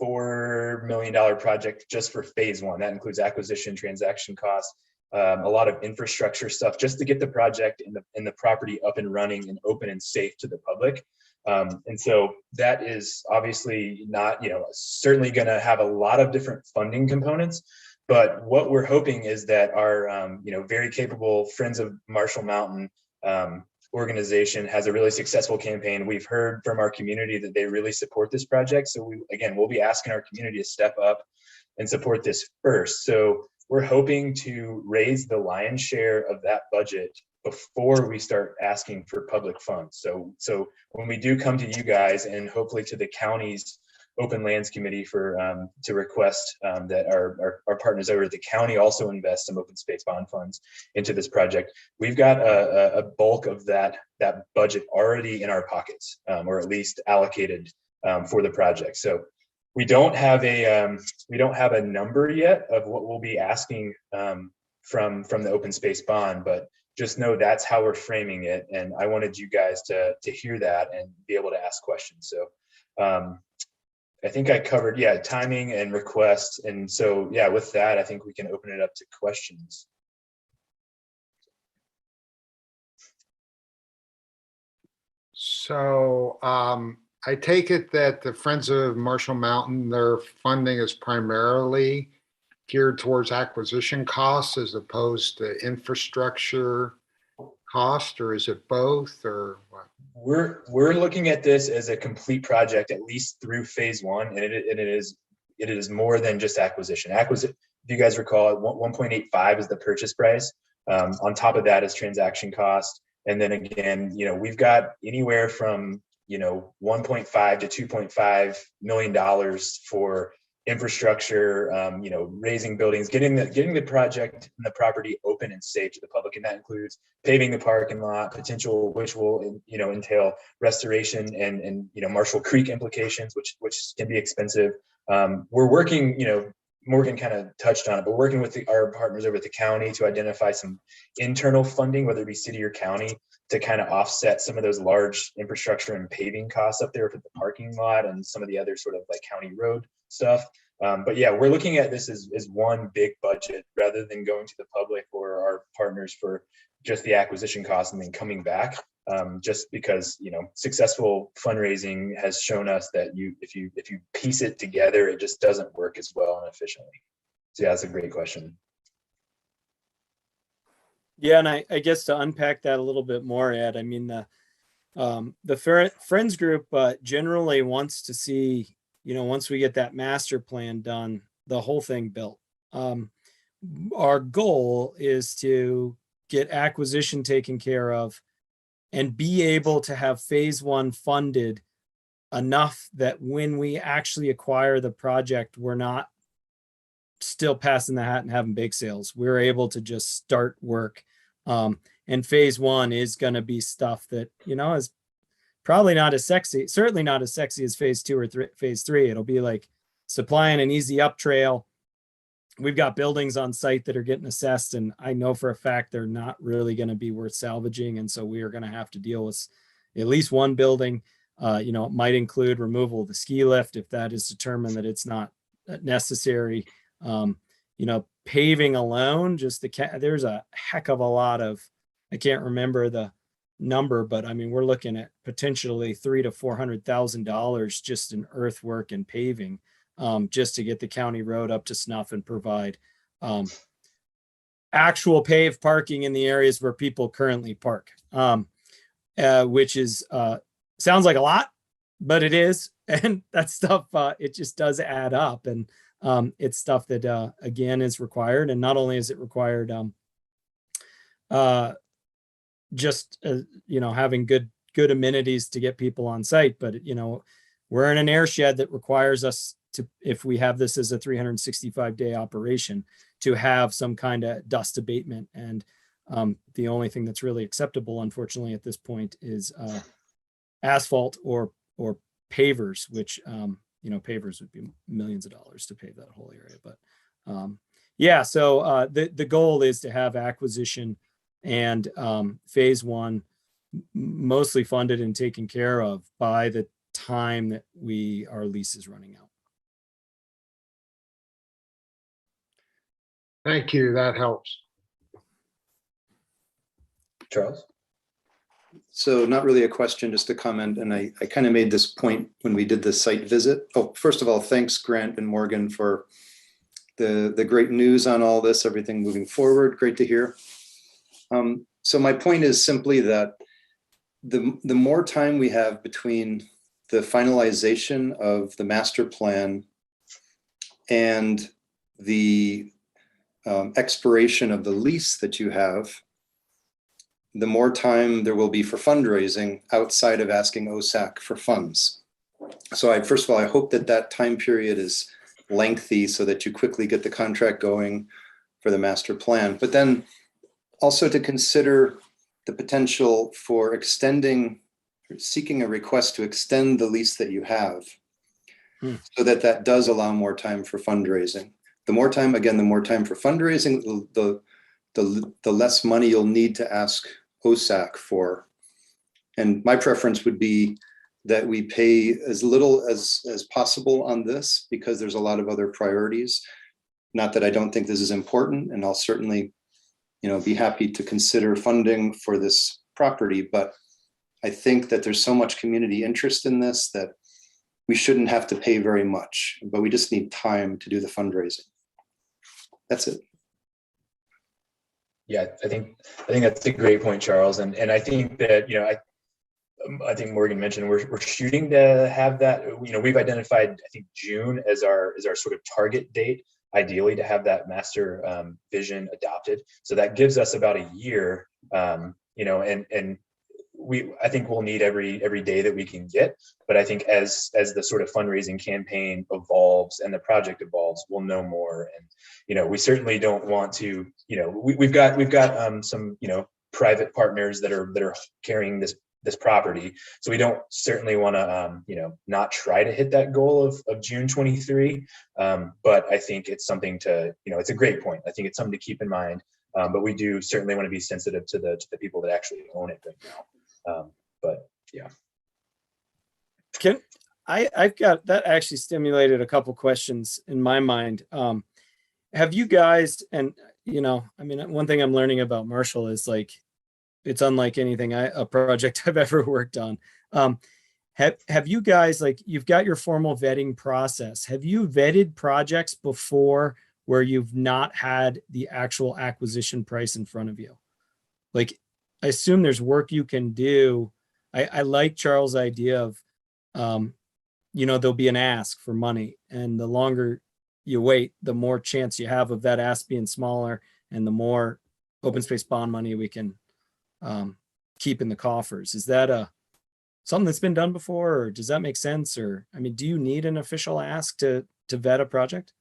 $4 million project just for phase one. That includes acquisition, transaction costs, a lot of infrastructure stuff just to get the project and the property up and running and open and safe to the public. And so that is obviously not, certainly going to have a lot of different funding components. But what we're hoping is that our, very capable Friends of Marshall Mountain organization has a really successful campaign. We've heard from our community that they really support this project. So we'll be asking our community to step up and support this first. So we're hoping to raise the lion's share of that budget before we start asking for public funds. So when we do come to you guys and hopefully to the county's Open Lands Committee to request that our partners over at the county also invest some open space bond funds into this project, we've got a bulk of that budget already in our pockets, or at least allocated for the project. So we don't have a number yet of what we'll be asking from the open space bond, but just know that's how we're framing it. And I wanted you guys to hear that and be able to ask questions. So I think I covered, yeah, timing and request. And so, yeah, with that, I think we can open it up to questions. So I take it that the Friends of Marshall Mountain, their funding is primarily geared towards acquisition costs as opposed to infrastructure cost, or is it both, or what? We're looking at this as a complete project, at least through phase one, and it is more than just acquisition. If you guys recall, 1.85 is the purchase price. On top of that is transaction cost, and then again, we've got anywhere from 1.5 to 2.5 million dollars for infrastructure, raising buildings, getting the project and the property open and safe to the public, and that includes paving the parking lot, potential which will entail restoration and Marshall Creek implications, which can be expensive. We're working, Morgan kind of touched on it, but we're working with our partners over at the county to identify some internal funding, whether it be city or county, to kind of offset some of those large infrastructure and paving costs up there for the parking lot and some of the other sort of like county road stuff. But yeah, we're looking at this as one big budget rather than going to the public or our partners for just the acquisition costs and then coming back. Just because successful fundraising has shown us that if you piece it together, it just doesn't work as well and efficiently. So yeah, that's a great question. Yeah, and I guess to unpack that a little bit more, Ed, I mean, the Friends group generally wants to see, once we get that master plan done, the whole thing built. Our goal is to get acquisition taken care of and be able to have phase one funded enough that when we actually acquire the project, we're not still passing the hat and having bake sales. We're able to just start work. And phase one is going to be stuff that, is probably not as sexy, certainly not as sexy as phase two or phase three. It'll be like supplying an easy up trail. We've got buildings on site that are getting assessed, and I know for a fact they're not really going to be worth salvaging. And so we are going to have to deal with at least one building. It might include removal of the ski lift if that is determined that it's not necessary. Paving alone, there's a heck of a lot of, I can't remember the number, but I mean, we're looking at potentially $300,000 to $400,000 just in earthwork and paving, just to get the county road up to snuff and provide actual paved parking in the areas where people currently park, which is sounds like a lot, but it is. And that stuff, it just does add up. And it's stuff that, again, is required. And not only is it required having good amenities to get people on site, but, we're in an air shed that requires us to, if we have this as a 365-day operation, to have some kind of dust abatement. And the only thing that's really acceptable, unfortunately, at this point is asphalt or pavers, which, pavers would be millions of dollars to pave that whole area. But so the goal is to have acquisition and phase one mostly funded and taken care of by the time that our lease is running out. Thank you. That helps. Charles? So not really a question, just a comment. And I kind of made this point when we did the site visit. Oh, first of all, thanks, Grant and Morgan, for the great news on all this, everything moving forward. Great to hear. So my point is simply that the more time we have between the finalization of the master plan and the expiration of the lease that you have, the more time there will be for fundraising outside of asking OSAC for funds. So first of all, I hope that time period is lengthy so that you quickly get the contract going for the master plan. But then also to consider the potential for seeking a request to extend the lease that you have, so that does allow more time for fundraising. The more time for fundraising, the the less money you'll need to ask OSAC for. And my preference would be that we pay as little as possible on this, because there's a lot of other priorities. Not that I don't think this is important, and I'll certainly, be happy to consider funding for this property, but I think that there's so much community interest in this that we shouldn't have to pay very much, but we just need time to do the fundraising. That's it. Yeah, I think that's a great point, Charles. And I think that, I think Morgan mentioned we're shooting to have that, we've identified, I think, June as our sort of target date, ideally, to have that master vision adopted. So that gives us about a year, and I think we'll need every day that we can get. But I think as the sort of fundraising campaign evolves and the project evolves, we'll know more. And, we certainly don't want to, we've got some, private partners that are carrying this property. So we don't certainly want to, not try to hit that goal of June 23. But I think it's something to, it's a great point. I think it's something to keep in mind. But we do certainly want to be sensitive to the people that actually own it right now. But yeah. I've got that actually stimulated a couple questions in my mind. Have you guys, and one thing I'm learning about Marshall is like, it's unlike anything a project I've ever worked on. Have you guys, like, you've got your formal vetting process. Have you vetted projects before where you've not had the actual acquisition price in front of you? Like, I assume there's work you can do. I like Charles' idea of, there'll be an ask for money, and the longer you wait, the more chance you have of that ask being smaller, and the more open space bond money we can keep in the coffers. Is that something that's been done before, or does that make sense? Or, do you need an official ask to vet a project?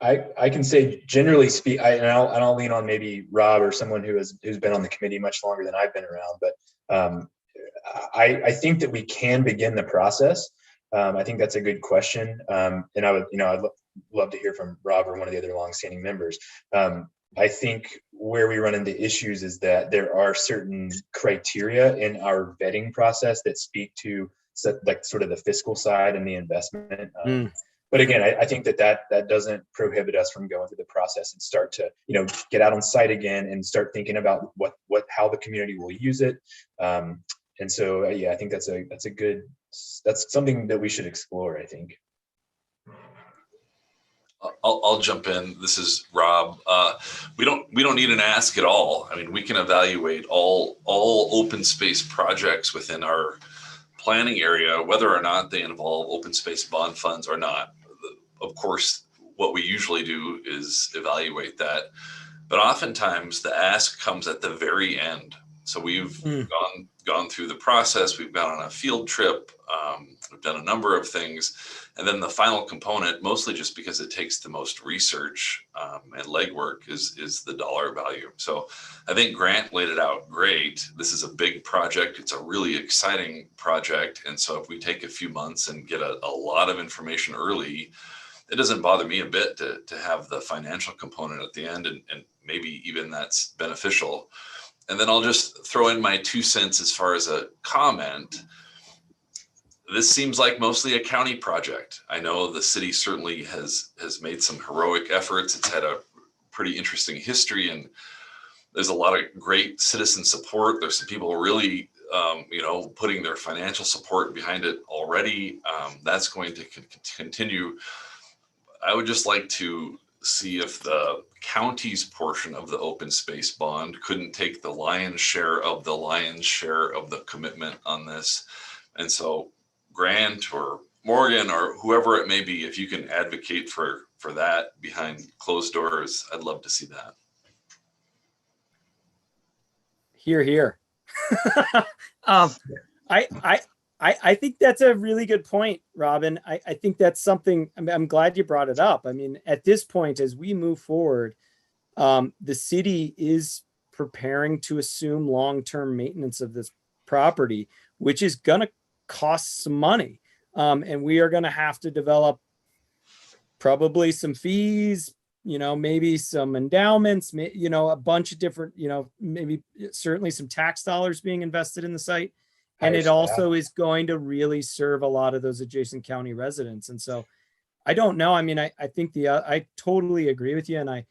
I can say, generally speak, and I'll lean on maybe Rob or someone who's been on the committee much longer than I've been around, but I think that we can begin the process. I think that's a good question. And I'd love to hear from Rob or one of the other longstanding members. I think where we run into issues is that there are certain criteria in our vetting process that speak to sort of the fiscal side and the investment. But again, I think that doesn't prohibit us from going through the process and start to, get out on site again and start thinking about how the community will use it. And so, yeah, I think that's something that we should explore, I think. I'll jump in. This is Rob. We don't need an ask at all. We can evaluate all open space projects within our planning area, whether or not they involve open space bond funds or not. Of course, what we usually do is evaluate that, but oftentimes the ask comes at the very end. So we've gone through the process. We've gone on a field trip. We've done a number of things. And then the final component, mostly just because it takes the most research and legwork, is the dollar value. So I think Grant laid it out great. This is a big project. It's a really exciting project. And so if we take a few months and get a lot of information early, it doesn't bother me a bit to have the financial component at the end, and maybe even that's beneficial. And then I'll just throw in my 2 cents as far as a comment. This seems like mostly a county project. I know the city certainly has made some heroic efforts. It's had a pretty interesting history, and there's a lot of great citizen support. There's some people really, putting their financial support behind it already. That's going to continue. I would just like to see if the county's portion of the open space bond couldn't take the lion's share of the commitment on this. And so Grant or Morgan or whoever it may be, if you can advocate for that behind closed doors, I'd love to see that. Hear, hear. I think that's a really good point, Robin. I think that's something, I'm glad you brought it up. At this point, as we move forward, the city is preparing to assume long-term maintenance of this property, which is going to cost some money. And we are going to have to develop probably some fees, maybe some endowments, a bunch of different, maybe certainly some tax dollars being invested in the site. And Hire it also is going to really serve a lot of those adjacent county residents. And so I don't know. I mean, I think I totally agree with you. And I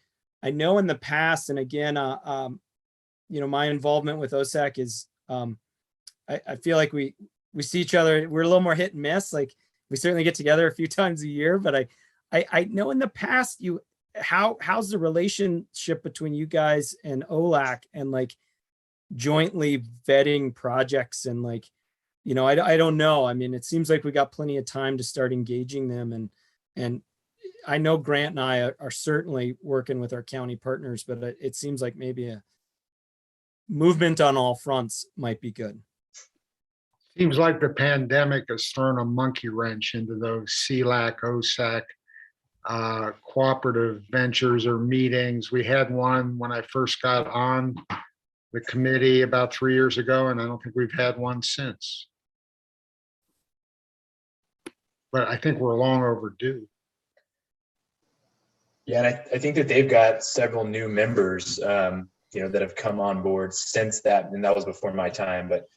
know in the past, and again, my involvement with OSAC is, I feel like we see each other. We're a little more hit and miss. Like we certainly get together a few times a year, but I know in the past how's the relationship between you guys and OLAC and like jointly vetting projects and like, I don't know. I mean, it seems like we got plenty of time to start engaging them and I know Grant and I are certainly working with our county partners, but it seems like maybe a movement on all fronts might be good. Seems like the pandemic has thrown a monkey wrench into those CLAC, OSAC cooperative ventures or meetings. We had one when I first got on the committee about 3 years ago, and I don't think we've had one since. But I think we're long overdue. Yeah, and I think that they've got several new members, that have come on board since that, and that was before my time, but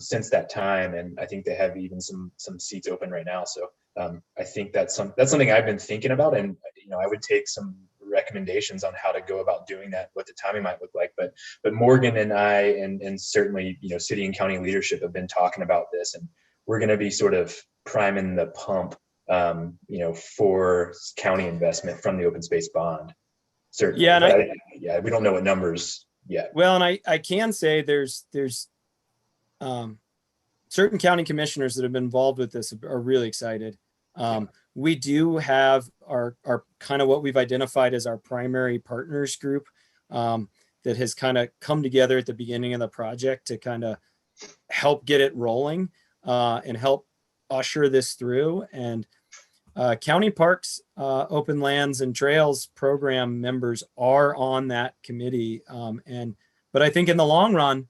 since that time, and I think they have even some seats open right now. So I think that's something I've been thinking about, and I would take some recommendations on how to go about doing that, what the timing might look like. But Morgan and I, and certainly city and county leadership have been talking about this, and we're going to be sort of priming the pump, for county investment from the open space bond. Certainly, yeah, we don't know what numbers yet. Well, and I can say there's certain county commissioners that have been involved with this are really excited. We do have our kind of what we've identified as our primary partners group that has kind of come together at the beginning of the project to kind of help get it rolling and help usher this through. And county parks, open lands and trails program members are on that committee. But I think in the long run,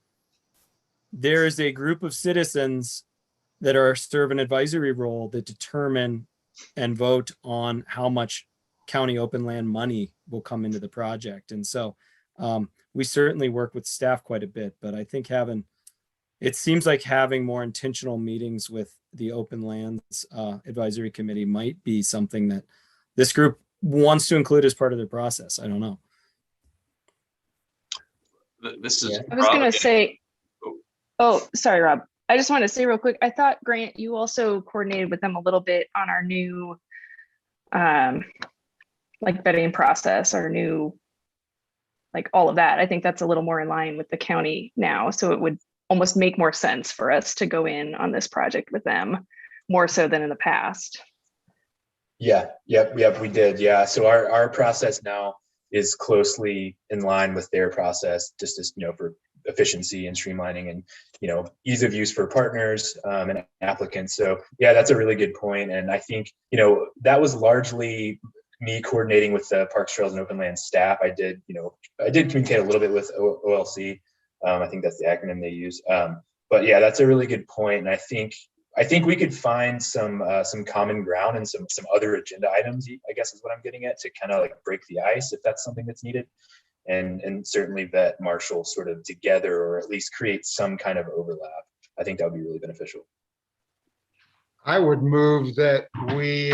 there is a group of citizens that are serve an advisory role that determine and vote on how much county open land money will come into the project. And so we certainly work with staff quite a bit, but I think it seems like having more intentional meetings with the open lands advisory committee might be something that this group wants to include as part of their process. I don't know. This is. I was going to say, oh, sorry, Rob. I just want to say real quick, I thought, Grant, you also coordinated with them a little bit on our new like vetting process, our new, like all of that. I think that's a little more in line with the county now. So it would almost make more sense for us to go in on this project with them more so than in the past. Yeah, yep, we did. Yeah, so our process now is closely in line with their process, just as, for efficiency and streamlining and, ease of use for partners and applicants. So yeah, that's a really good point. And I think, that was largely me coordinating with the Parks, Trails, and Open Land staff. I did communicate a little bit with OLC. I think that's the acronym they use. But yeah, that's a really good point. And I think we could find some common ground and some other agenda items, I guess is what I'm getting at, to kind of like break the ice if that's something that's needed. And certainly vet Marshall sort of together, or at least create some kind of overlap. I think that would be really beneficial. I would move that we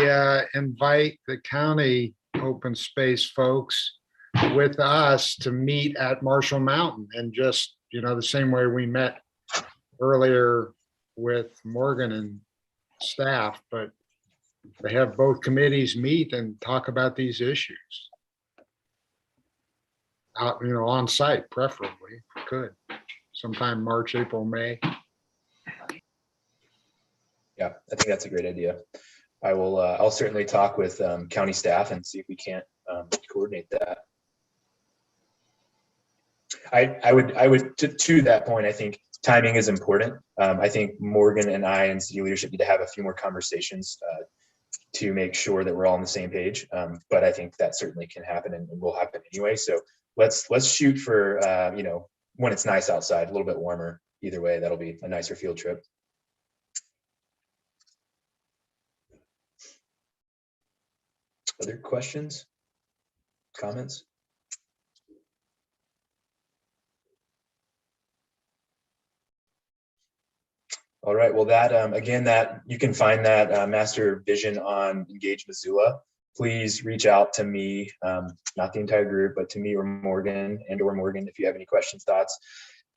invite the county open space folks with us to meet at Marshall Mountain, and just, the same way we met earlier with Morgan and staff, but they have both committees meet and talk about these issues. Out, on site, preferably, if we could, sometime March, April, May. Yeah, I think that's a great idea. I'll certainly talk with county staff and see if we can't coordinate that. I would to that point, I think timing is important. I think Morgan and I and city leadership need to have a few more conversations to make sure that we're all on the same page. But I think that certainly can happen and will happen anyway. So let's shoot for when it's nice outside, a little bit warmer. Either way, that'll be a nicer field trip. Other questions? comments? All right, well, that again, that you can find that master vision on Engage Missoula. Please reach out to me, not the entire group, but to me or Morgan if you have any questions, thoughts,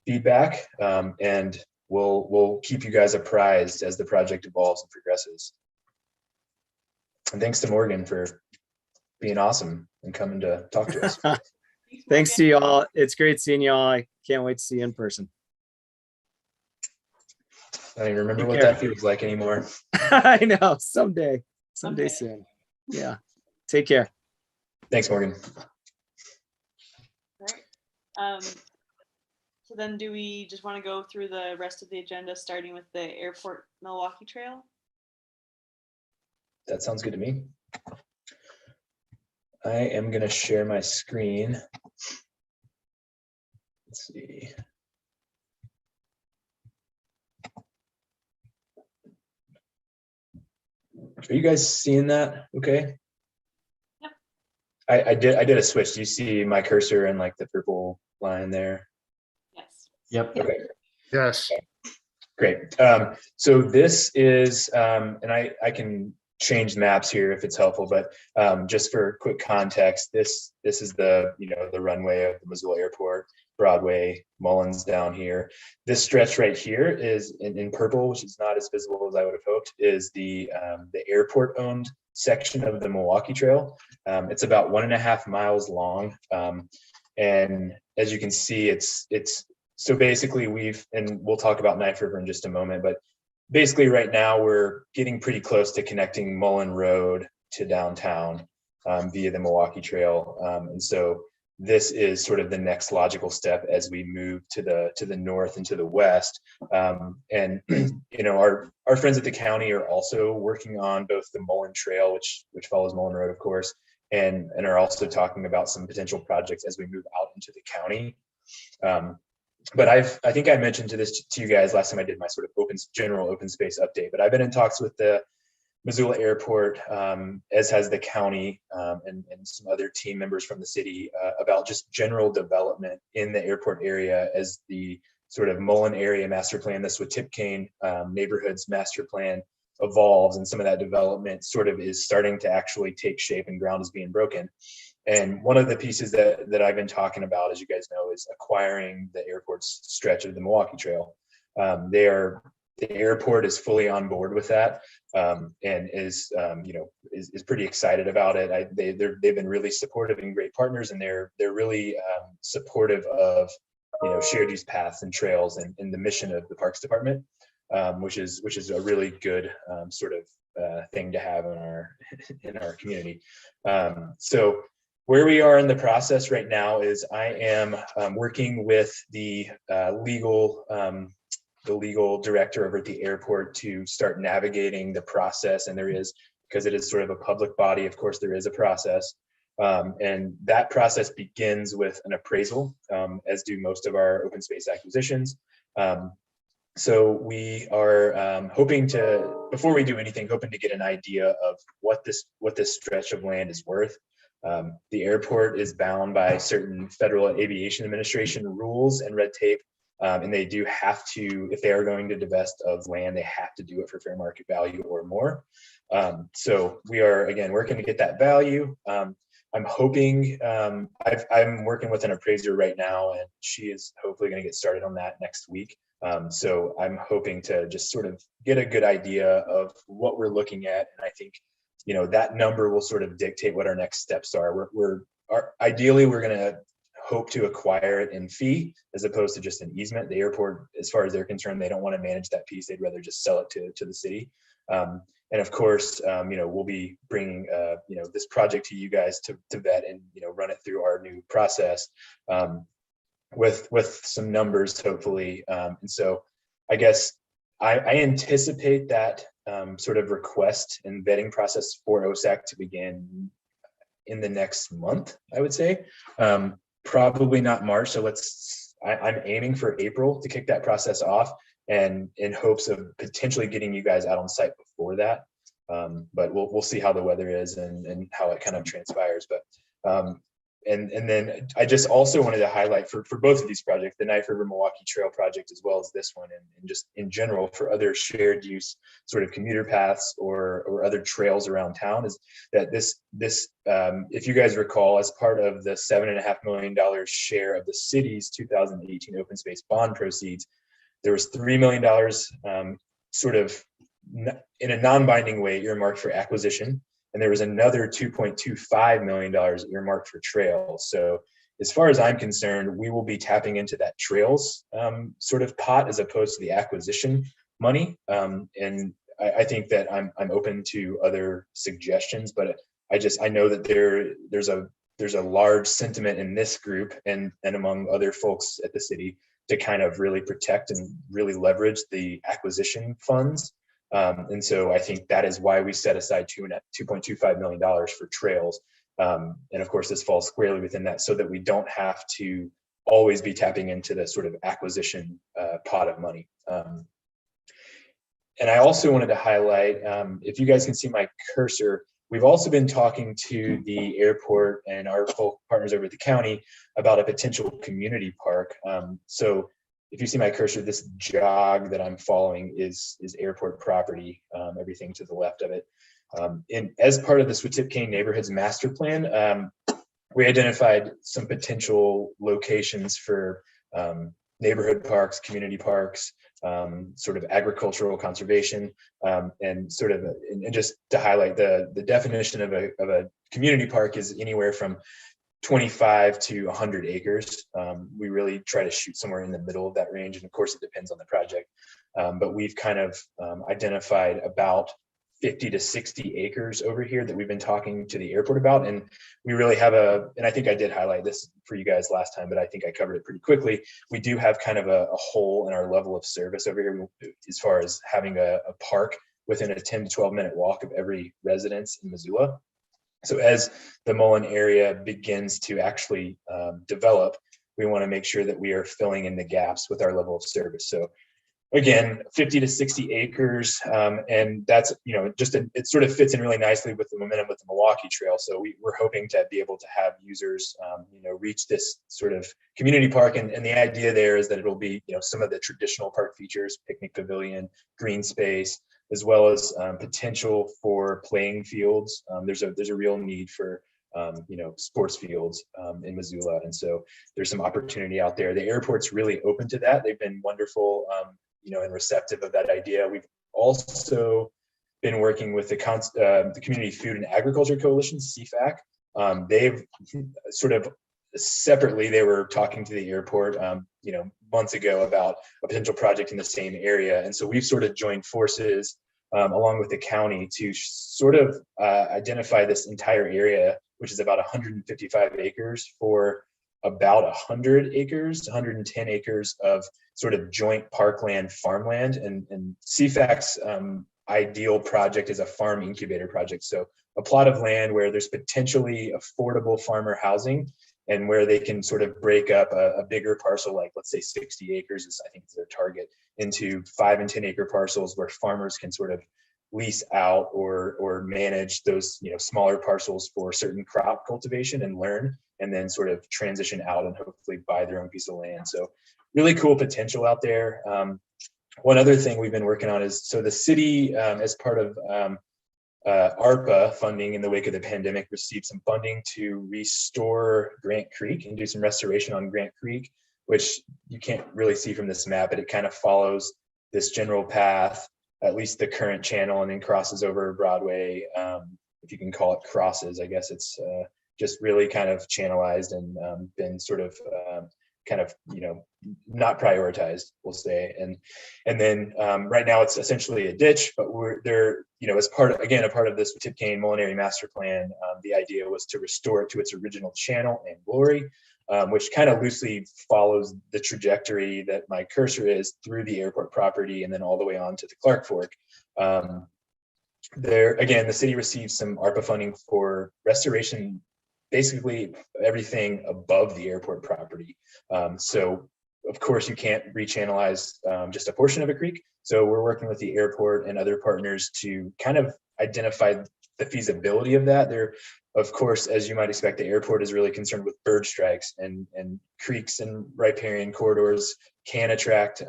feedback, and we'll keep you guys apprised as the project evolves and progresses. And thanks to Morgan for being awesome and coming to talk to us. Thanks to y'all. It's great seeing y'all. I can't wait to see you in person. I don't even remember Take what care. that feels like anymore. I know. Someday Someday. soon. Yeah. Take care. Thanks, Morgan. All right. So then do we just want to go through the rest of the agenda, starting with the airport Milwaukee Trail? That sounds good to me. I am going to share my screen. Let's see. Are you guys seeing that? Okay. Yep. I did a switch. Do you see my cursor and like the purple line there? Yes. Yep. Okay. Yes. Great. So this is, and I can change maps here if it's helpful, but just for quick context, this is the the runway of the Missoula Airport, Broadway, Mullins down here. This stretch right here is in purple, which is not as visible as I would have hoped, is the airport owned section of the Milwaukee Trail. It's about 1.5 miles long, and as you can see, it's so basically and we'll talk about Knife River in just a moment, but basically right now we're getting pretty close to connecting Mullen Road to downtown via the Milwaukee Trail. And so this is sort of the next logical step as we move to the north and to the west. And our friends at the county are also working on both the Mullen Trail, which follows Mullen Road, of course, and are also talking about some potential projects as we move out into the county. But I think I mentioned to you guys last time I did my sort of general open space update, but I've been in talks with the Missoula Airport, as has the county, and some other team members from the city about just general development in the airport area as the sort of Mullen area master plan, the Swatipcane neighborhoods master plan evolves, and some of that development sort of is starting to actually take shape and ground is being broken. And one of the pieces that I've been talking about, as you guys know, is acquiring the airport's stretch of the Milwaukee Trail. The airport is fully on board with that, and is pretty excited about it. They've been really supportive and great partners, and they're really supportive of shared use paths and trails and the mission of the Parks Department, which is a really good sort of thing to have in our community. So where we are in the process right now is I am working with the legal director over at the airport to start navigating the process. And because it is sort of a public body, of course, there is a process. And that process begins with an appraisal, as do most of our open space acquisitions. So we are hoping to, before we do anything, hoping to get an idea of what this stretch of land is worth. The airport is bound by certain Federal Aviation Administration rules and red tape, and they do have to, if they are going to divest of land, they have to do it for fair market value or more. So we are, again, working to get that value. I'm hoping, I'm working with an appraiser right now, and she is hopefully going to get started on that next week. So I'm hoping to just sort of get a good idea of what we're looking at. And I think, that number will sort of dictate what our next steps are. Ideally, we're going to hope to acquire it in fee as opposed to just an easement. The airport, as far as they're concerned, they don't want to manage that piece. They'd rather just sell it to the city. And of course, we'll be bringing, this project to you guys to vet and, run it through our new process with some numbers, hopefully. And so I guess I anticipate that sort of request and vetting process for OSAC to begin in the next month, I would say. Probably not March. So I'm aiming for April to kick that process off, and in hopes of potentially getting you guys out on site before that. But we'll see how the weather is and how it kind of transpires. But and then I just also wanted to highlight for both of these projects, the Knife River Milwaukee Trail project, as well as this one, and just in general for other shared use sort of commuter paths or other trails around town, is that this if you guys recall, as part of the $7.5 million share of the city's 2018 open space bond proceeds, there was $3 million sort of in a non-binding way earmarked for acquisition. And there was another $2.25 million earmarked for trails. So as far as I'm concerned, we will be tapping into that trails sort of pot as opposed to the acquisition money. And I think that I'm open to other suggestions, but I know that there's a large sentiment in this group and among other folks at the city to kind of really protect and really leverage the acquisition funds. And so I think that is why we set aside $2.25 million for trails. And of course, this falls squarely within that, so that we don't have to always be tapping into the sort of acquisition pot of money. And I also wanted to highlight, if you guys can see my cursor, we've also been talking to the airport and our partners over at the county about a potential community park. So if you see my cursor, this jog that I'm following is airport property, everything to the left of it. And as part of the Swatipcane Neighborhoods Master Plan, we identified some potential locations for neighborhood parks, community parks, sort of agricultural conservation, and sort of, and just to highlight the definition of a community park is anywhere from 25 to 100 acres. We really try to shoot somewhere in the middle of that range. And of course, it depends on the project. But we've kind of identified about 50 to 60 acres over here that we've been talking to the airport about. And we really have and I think I did highlight this for you guys last time, but I think I covered it pretty quickly. We do have kind of a hole in our level of service over here as far as having a park within a 10 to 12 minute walk of every residence in Missoula. So as the Mullen area begins to actually develop, we want to make sure that we are filling in the gaps with our level of service. So again, 50 to 60 acres, and that's, it sort of fits in really nicely with the momentum with the Milwaukee Trail. So we're hoping to be able to have users, reach this sort of community park. And the idea there is that it'll be, some of the traditional park features, picnic pavilion, green space, as well as potential for playing fields. There's a real need for sports fields in Missoula, and so there's some opportunity out there. The airport's really open to that. They've been wonderful, and receptive of that idea. We've also been working with the Community Food and Agriculture Coalition, CFAC. They've sort of separately, they were talking to the airport, months ago about a potential project in the same area. And so we've sort of joined forces along with the county to sort of identify this entire area, which is about 155 acres, for about 100 acres, 110 acres of sort of joint parkland farmland. And CFAC's ideal project is a farm incubator project. So a plot of land where there's potentially affordable farmer housing, and where they can sort of break up a bigger parcel, like let's say 60 acres is, I think, is their target, into 5 and 10 acre parcels where farmers can sort of lease out or manage those smaller parcels for certain crop cultivation and learn, and then sort of transition out and hopefully buy their own piece of land. So really cool potential out there. One other thing we've been working on is, so the city, as part of ARPA funding in the wake of the pandemic, received some funding to restore Grant Creek and do some restoration on Grant Creek, which you can't really see from this map, but it kind of follows this general path, at least the current channel, and then crosses over Broadway. If you can call it crosses, I guess it's just really kind of channelized and been sort of not prioritized, we'll say. And then right now it's essentially a ditch, but we're there, as a part of this Tipcane Molinary Master Plan, the idea was to restore it to its original channel and glory, which kind of loosely follows the trajectory that my cursor is through the airport property and then all the way on to the Clark Fork. There, again, the city received some ARPA funding for restoration, basically everything above the airport property. So of course you can't rechannelize just a portion of a creek. So we're working with the airport and other partners to kind of identify the feasibility of that. There, of course, as you might expect, the airport is really concerned with bird strikes, and creeks and riparian corridors can attract,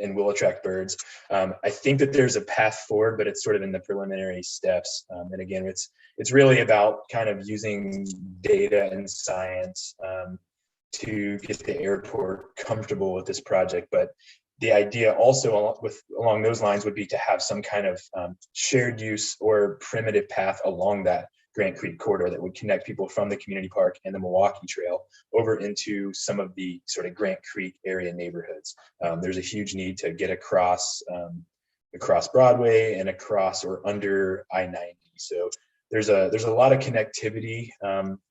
and will attract birds. I think that there's a path forward, but it's sort of in the preliminary steps. And again, it's really about kind of using data and science to get the airport comfortable with this project. But the idea also along those lines would be to have some kind of shared use or primitive path along that Grant Creek corridor that would connect people from the community park and the Milwaukee Trail over into some of the sort of Grant Creek area neighborhoods. There's a huge need to get across Broadway and across or under I-90. So there's a lot of connectivity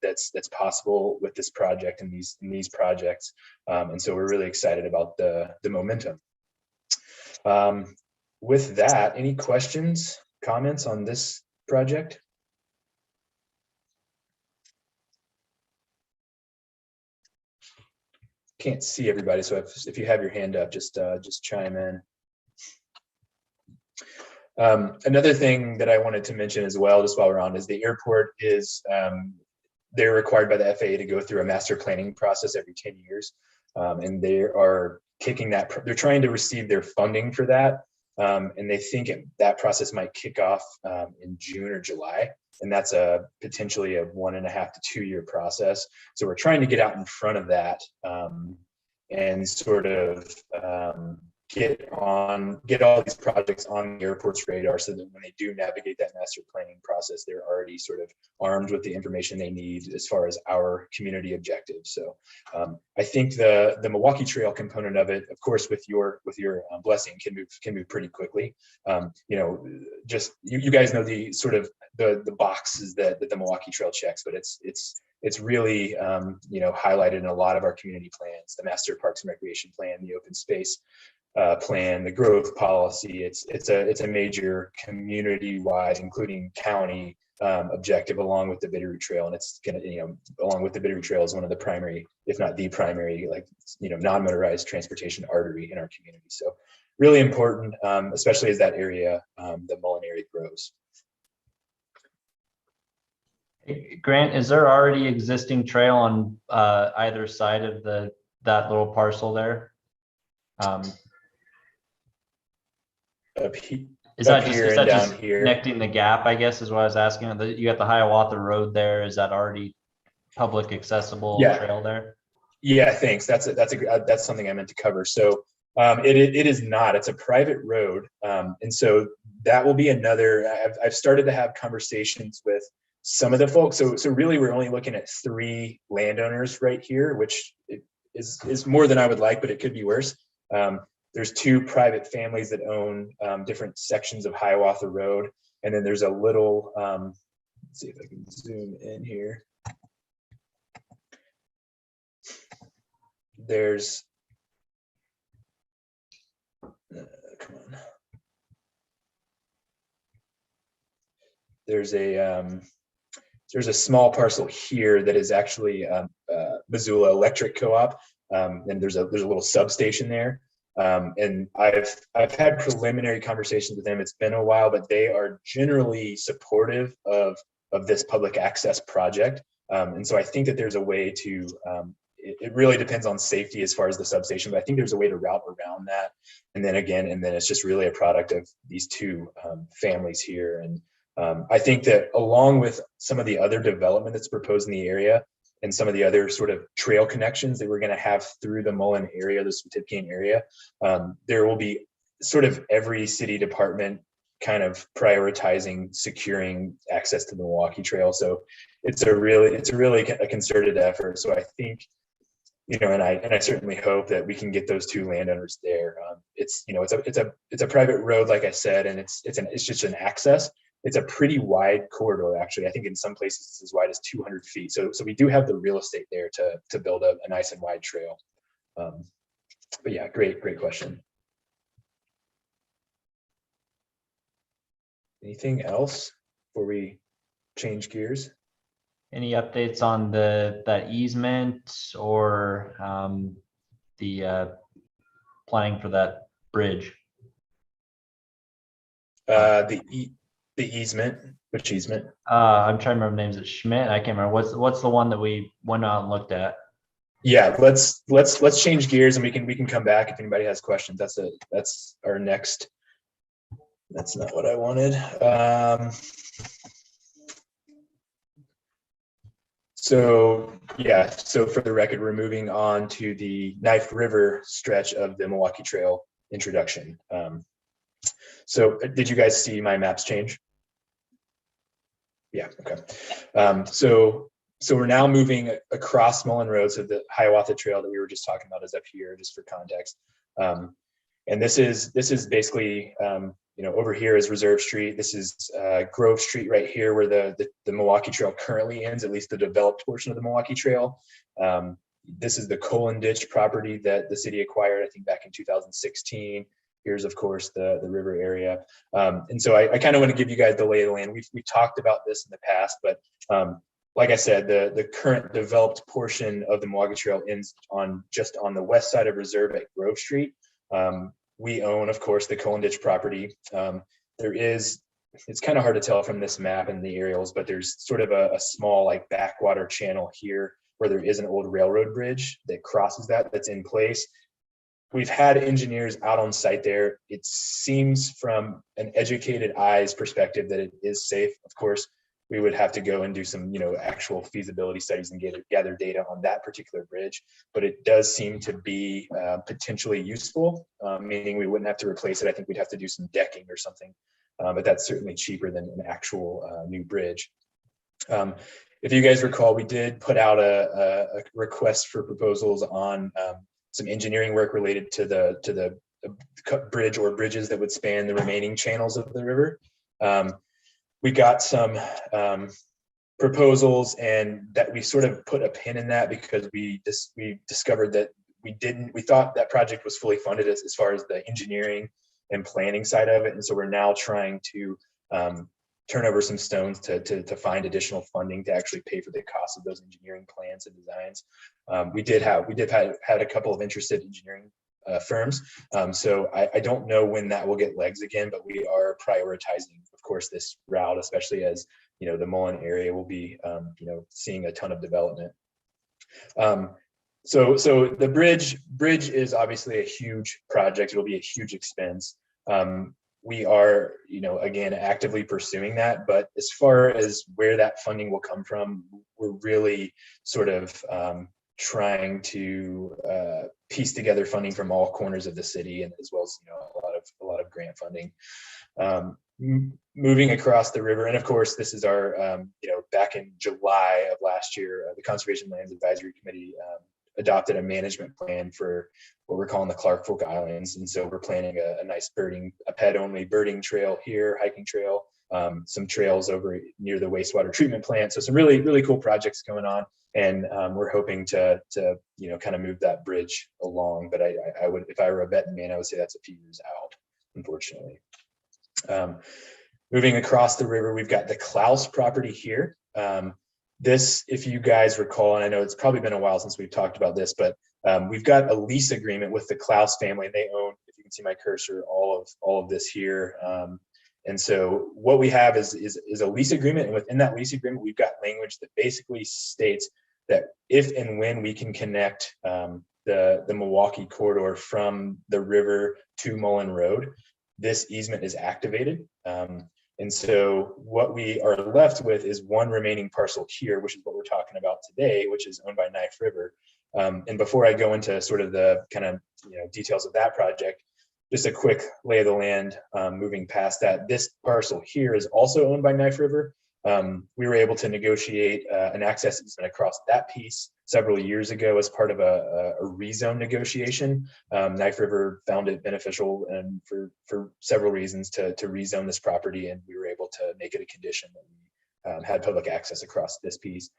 that's possible with this project and these projects, and so we're really excited about the momentum. With that, any questions, comments on this project? Can't see everybody, so if you have your hand up, just chime in. Another thing that I wanted to mention as well, just while we're on, is the airport is they're required by the FAA to go through a master planning process every 10 years, and they are kicking that. They're trying to receive their funding for that, and they think that process might kick off in June or July. And that's potentially a 1.5 to 2 year process. So we're trying to get out in front of that and sort of get all these projects on the airport's radar, so that when they do navigate that master planning process, they're already sort of armed with the information they need as far as our community objectives. So I think the Milwaukee Trail component of it, of course, with your blessing, can move pretty quickly. Just you guys know the sort of the boxes that the Milwaukee Trail checks, but it's really highlighted in a lot of our community plans: the Master Parks and Recreation Plan, the Open Space plan, the growth policy. It's a major community-wide, including county, objective, along with the Bitterroot Trail, and it's gonna, along with the Bitterroot Trail, is one of the primary, if not the primary, non-motorized transportation artery in our community. So really important, especially as that area, the Mullen area, grows. Grant, is there already existing trail on either side of that little parcel there? Is that just connecting the gap, I guess, is what I was asking? You got the Hiawatha Road there. Is that already public accessible trail there? Yeah, thanks. That's something I meant to cover. So it is not. It's a private road, and so that will be another. I've started to have conversations with some of the folks. So really, we're only looking at 3 landowners right here, which is more than I would like, but it could be worse. There's 2 private families that own different sections of Hiawatha Road. And then there's a little, let's see if I can zoom in here. There's, come on. There's a small parcel here that is actually Missoula Electric Co-op. And there's a little substation there. And I've had preliminary conversations with them. It's been a while, but they are generally supportive of this public access project. And so I think that there's a way to, it really depends on safety as far as the substation, but I think there's a way to route around that. And then it's just really a product of these 2 families here. And I think that along with some of the other development that's proposed in the area, and some of the other sort of trail connections that we're going to have through the Mullen area, the Swatipcane area, there will be sort of every city department kind of prioritizing securing access to the Milwaukee Trail. So it's a really a concerted effort. So I think, and I certainly hope that we can get those 2 landowners there. It's a private road, like I said, and it's just an access. It's a pretty wide corridor, actually. I think in some places it's as wide as 200 feet. So we do have the real estate there to build a nice and wide trail. But yeah, great question. Anything else before we change gears? Any updates on that easement or the planning for that bridge? The easement. Which easement? I'm trying to remember names. It's Schmidt. I can't remember. What's the one that we went out and looked at? Yeah, let's change gears and we can come back if anybody has questions. That's our next. That's not what I wanted. So yeah, so for the record, we're moving on to the Knife River stretch of the Milwaukee Trail introduction. So did you guys see my maps change? Yeah, okay. So we're now moving across Mullen Road. So the Hiawatha Trail that we were just talking about is up here, just for context. And this is basically, over here is Reserve Street. This is Grove Street right here, where the Milwaukee Trail currently ends, at least the developed portion of the Milwaukee Trail. This is the Colon Ditch property that the city acquired, I think, back in 2016. Here's, of course, the river area. And so I kind of want to give you guys the lay of the land. We've talked about this in the past, but like I said, the current developed portion of the Milwaukee Trail ends just on the west side of Reserve at Grove Street. We own, of course, the Colon Ditch property. It's kind of hard to tell from this map and the aerials, but there's sort of a small like backwater channel here where there is an old railroad bridge that crosses that's in place. We've had engineers out on site there. It seems from an educated eye's perspective that it is safe. Of course, we would have to go and do some, actual feasibility studies and gather data on that particular bridge. But it does seem to be potentially useful, meaning we wouldn't have to replace it. I think we'd have to do some decking or something, but that's certainly cheaper than an actual new bridge. If you guys recall, we did put out a request for proposals on some engineering work related to the bridge or bridges that would span the remaining channels of the river. We got some proposals, and that we sort of put a pin in that because we discovered that we thought that project was fully funded as far as the engineering and planning side of it. And so we're now trying to turn over some stones to find additional funding to actually pay for the cost of those engineering plans and designs. We did have a couple of interested engineering firms. So I don't know when that will get legs again, but we are prioritizing, of course, this route, especially as the Mullen area will be seeing a ton of development. So the bridge is obviously a huge project. It'll be a huge expense. We are, again, actively pursuing that. But as far as where that funding will come from, we're really sort of trying to piece together funding from all corners of the city, and as well as a lot of grant funding. Moving across the river, and of course, this is our back in July of last year, the Conservation Lands Advisory Committee adopted a management plan for what we're calling the Clark Fork Islands. And so we're planning a nice a pet-only birding trail here, hiking trail, some trails over near the wastewater treatment plant. So some really, really cool projects going on. And we're hoping to kind of move that bridge along. But I would, if I were a betting man, I would say that's a few years out, unfortunately. Moving across the river, we've got the Klaus property here. This, if you guys recall, and I know it's probably been a while since we've talked about this, but we've got a lease agreement with the Klaus family, and they own, if you can see my cursor, all of this here. And so what we have is a lease agreement, and within that lease agreement, we've got language that basically states that if and when we can connect the Milwaukee corridor from the river to Mullen Road, this easement is activated. And so what we are left with is one remaining parcel here, which is what we're talking about today, which is owned by Knife River. And before I go into sort of the kind of details of that project, just a quick lay of the land, moving past that. This parcel here is also owned by Knife River. We were able to negotiate an access easement across that piece several years ago as part of a rezone negotiation. Knife River found it beneficial, and for several reasons, to rezone this property, and we were able to make it a condition that we had public access across this piece.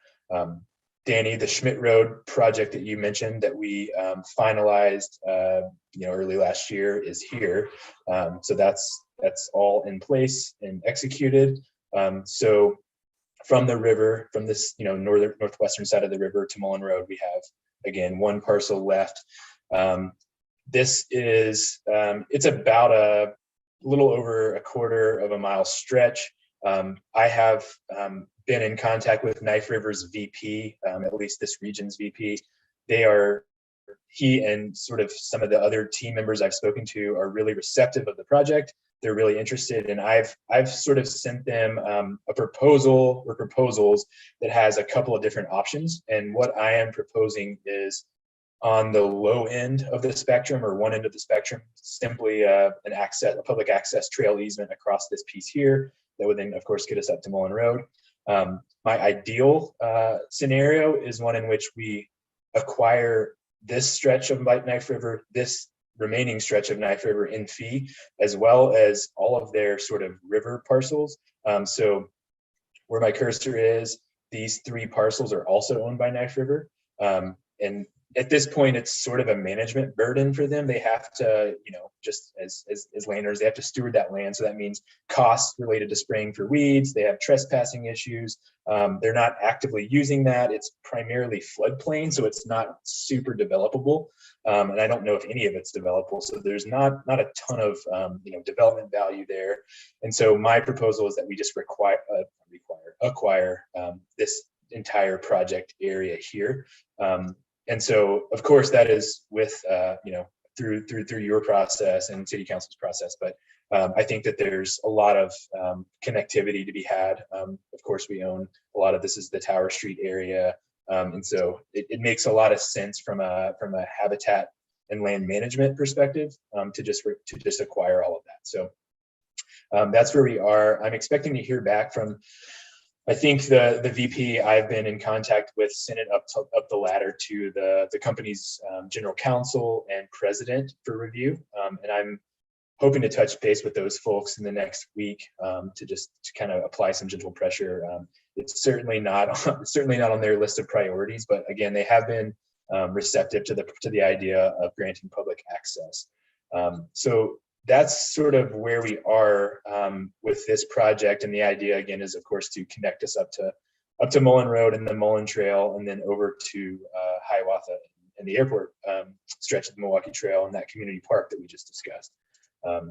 Danny, the Schmidt Road project that you mentioned that we finalized early last year is here. So that's all in place and executed. So from the river, from this northwestern side of the river to Mullen Road, we have again one parcel left. This is it's about a little over a quarter of a mile stretch. I have been in contact with Knife River's VP, at least this region's VP. He and sort of some of the other team members I've spoken to are really receptive of the project. They're really interested, and I've sort of sent them a proposal or proposals that has a couple of different options. And what I am proposing is on the low end of the spectrum, or one end of the spectrum, simply a public access trail easement across this piece here that would then, of course, get us up to Mullen Road. My ideal scenario is one in which we acquire this stretch of Knife River, this remaining stretch of Knife River in fee, as well as all of their sort of river parcels. So where my cursor is, these 3 parcels are also owned by Knife River. And at this point, it's sort of a management burden for them. They have to, just as landowners, they have to steward that land. So that means costs related to spraying for weeds. They have trespassing issues. They're not actively using that. It's primarily floodplain, so it's not super developable. And I don't know if any of it's developable. So there's not a ton of development value there. And so my proposal is that we just acquire this entire project area here. And so, of course, that is with through your process and city council's process. But I think that there's a lot of connectivity to be had. Of course, we own a lot of this is the Tower Street area, and so it makes a lot of sense from a habitat and land management perspective to just acquire all of that. So that's where we are. I'm expecting to hear back from, I think the VP I've been in contact with sent it up the ladder to the company's general counsel and president for review, and I'm hoping to touch base with those folks in the next week to kind of apply some gentle pressure. It's certainly not on their list of priorities, but again, they have been receptive to the idea of granting public access. So that's sort of where we are with this project, and the idea again is, of course, to connect us up to Mullen Road and the Mullen Trail, and then over to Hiawatha and the airport stretch of the Milwaukee Trail and that community park that we just discussed.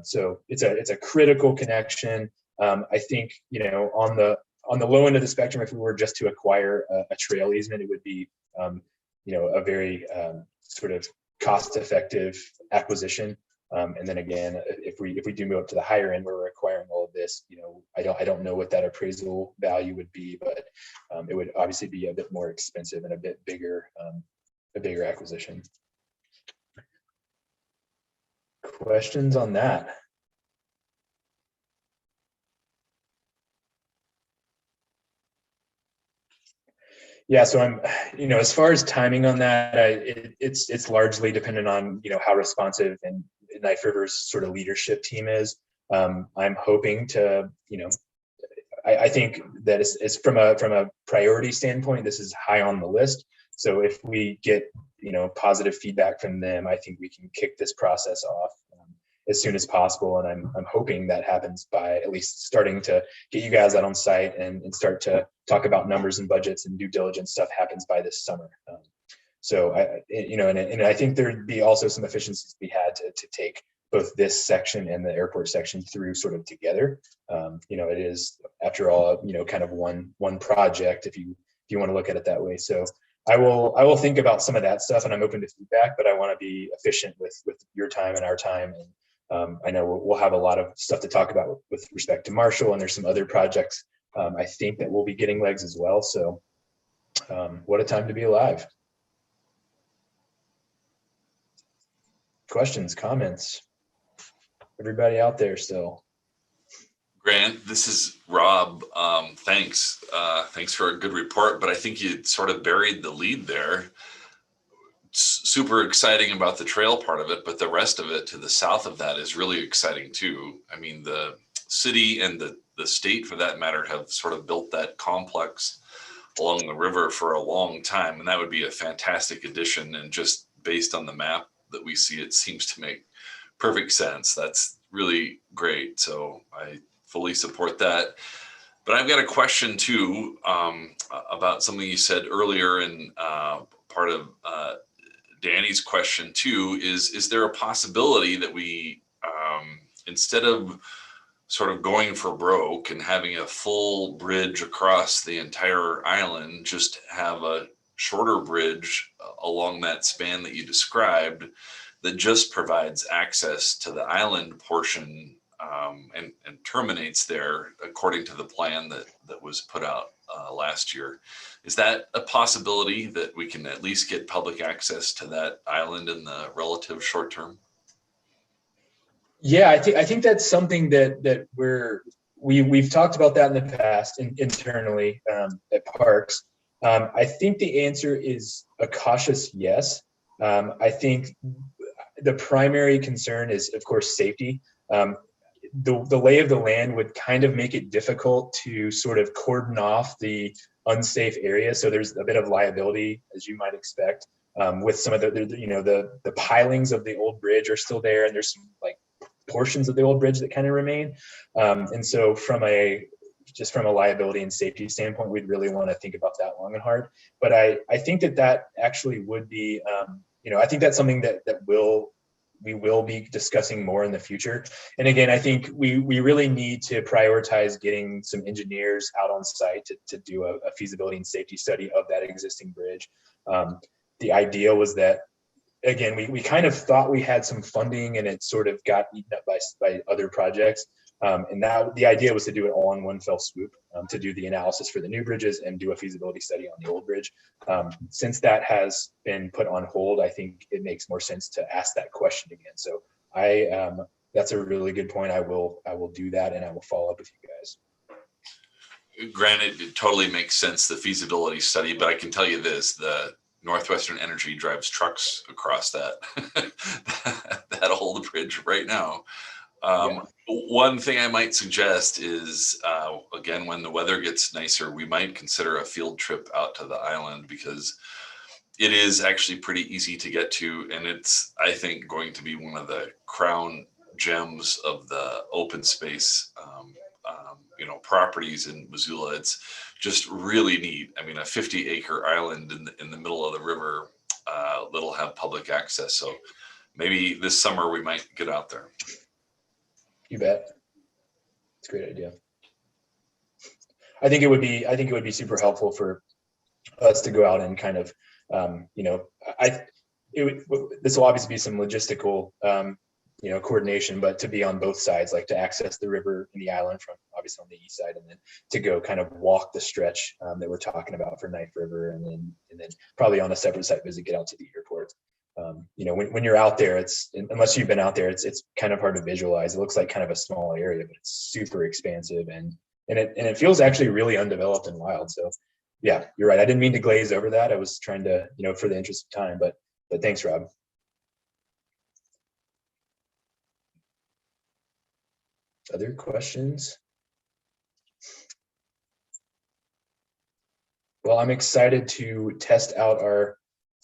So it's a critical connection. I think on the low end of the spectrum, if we were just to acquire a trail easement, it would be a very sort of cost-effective acquisition. And then again, if we do move up to the higher end where we're acquiring all of this, I don't know what that appraisal value would be, but it would obviously be a bit more expensive and a bit bigger, a bigger acquisition. Questions on that? Yeah, so I'm, as far as timing on that, it's largely dependent on, how responsive and Knife River's sort of leadership team is. I'm hoping to, I think that it's from a priority standpoint, this is high on the list. So if we get, positive feedback from them, I think we can kick this process off as soon as possible. And I'm hoping that happens by at least starting to get you guys out on site and start to talk about numbers and budgets and due diligence stuff happens by this summer. So and I think there'd be also some efficiencies to be had to take both this section and the airport section through sort of together. It is, after all, kind of one project if you want to look at it that way. So I will think about some of that stuff, and I'm open to feedback, but I want to be efficient with your time and our time. And I know we'll have a lot of stuff to talk about with respect to Marshall, and there's some other projects I think that will be getting legs as well. So what a time to be alive. Questions, comments? Everybody out there still? Grant, this is Rob. Thanks. Thanks for a good report, but I think you sort of buried the lead there. It's super exciting about the trail part of it, but the rest of it to the south of that is really exciting too. I mean, the city and the state, for that matter, have sort of built that complex along the river for a long time, and that would be a fantastic addition. And just based on the map that we see, it seems to make perfect sense. That's really great. So I fully support that. But I've got a question too about something you said earlier, and part of Danny's question too is there a possibility that we, instead of sort of going for broke and having a full bridge across the entire island, just have a shorter bridge along that span that you described that just provides access to the island portion and terminates there according to the plan that was put out last year. Is that a possibility that we can at least get public access to that island in the relative short term? Yeah, I think that's something that we've talked about that in the past internally at Parks. I think the answer is a cautious yes. I think the primary concern is, of course, safety. The lay of the land would kind of make it difficult to sort of cordon off the unsafe area. So there's a bit of liability, as you might expect, with some of the pilings of the old bridge are still there, and there's some like portions of the old bridge that kind of remain. And so from a liability and safety standpoint, we'd really want to think about that long and hard. But I think that actually would be, I think that's something that we will be discussing more in the future. And again, I think we really need to prioritize getting some engineers out on site to do a feasibility and safety study of that existing bridge. The idea was that, again, we kind of thought we had some funding and it sort of got eaten up by other projects. And now the idea was to do it all in one fell swoop, to do the analysis for the new bridges and do a feasibility study on the old bridge. Since that has been put on hold, I think it makes more sense to ask that question again. So that's a really good point. I will do that, and I will follow up with you guys. Granted, it totally makes sense, the feasibility study, but I can tell you this, the Northwestern Energy drives trucks across that that old bridge right now. One thing I might suggest is, again, when the weather gets nicer, we might consider a field trip out to the island, because it is actually pretty easy to get to, and it's, I think, going to be one of the crown gems of the open space properties in Missoula. It's just really neat. I mean, a 50-acre island in the middle of the river that'll have public access. So maybe this summer we might get out there. You bet. It's a great idea. I think it would be super helpful for us to go out and kind of, this will obviously be some logistical, coordination, but to be on both sides, like to access the river and the island from obviously on the east side, and then to go kind of walk the stretch that we're talking about for Knife River, and then probably on a separate site visit, get out to the airport. When you're out there, unless you've been out there, it's kind of hard to visualize. It looks like kind of a small area, but it's super expansive, and it feels actually really undeveloped and wild. So yeah, you're right. I didn't mean to glaze over that. I was trying to, for the interest of time, but thanks, Rob. Other questions? Well, I'm excited to test out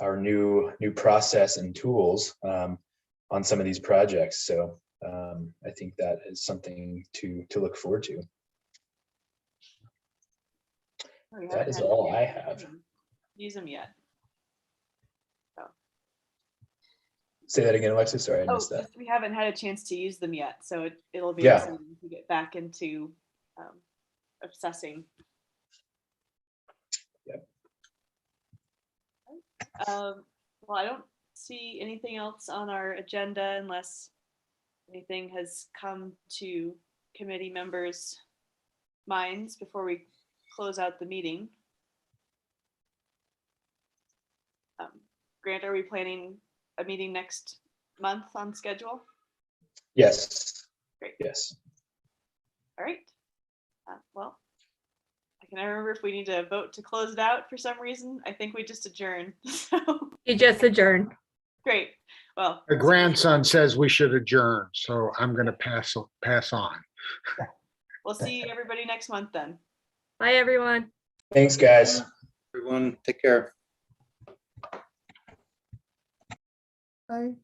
our new process and tools on some of these projects. So I think that is something to look forward to. That is all I have. Use them yet? Say that again, Alexis. Sorry, I missed that. We haven't had a chance to use them yet, so it'll be Yeah. exciting to get back into obsessing. Yep. Well, I don't see anything else on our agenda unless anything has come to committee members' minds before we close out the meeting. Grant, are we planning a meeting next month on schedule? Yes. Great. Yes. All right. Well, I can never remember if we need to vote to close it out for some reason. I think we just adjourned. So You just adjourned. great. Well, My grandson says we should adjourn, so I'm going to pass on. we'll see everybody next month then. Bye, everyone. Thanks, guys. Everyone, take care. Bye.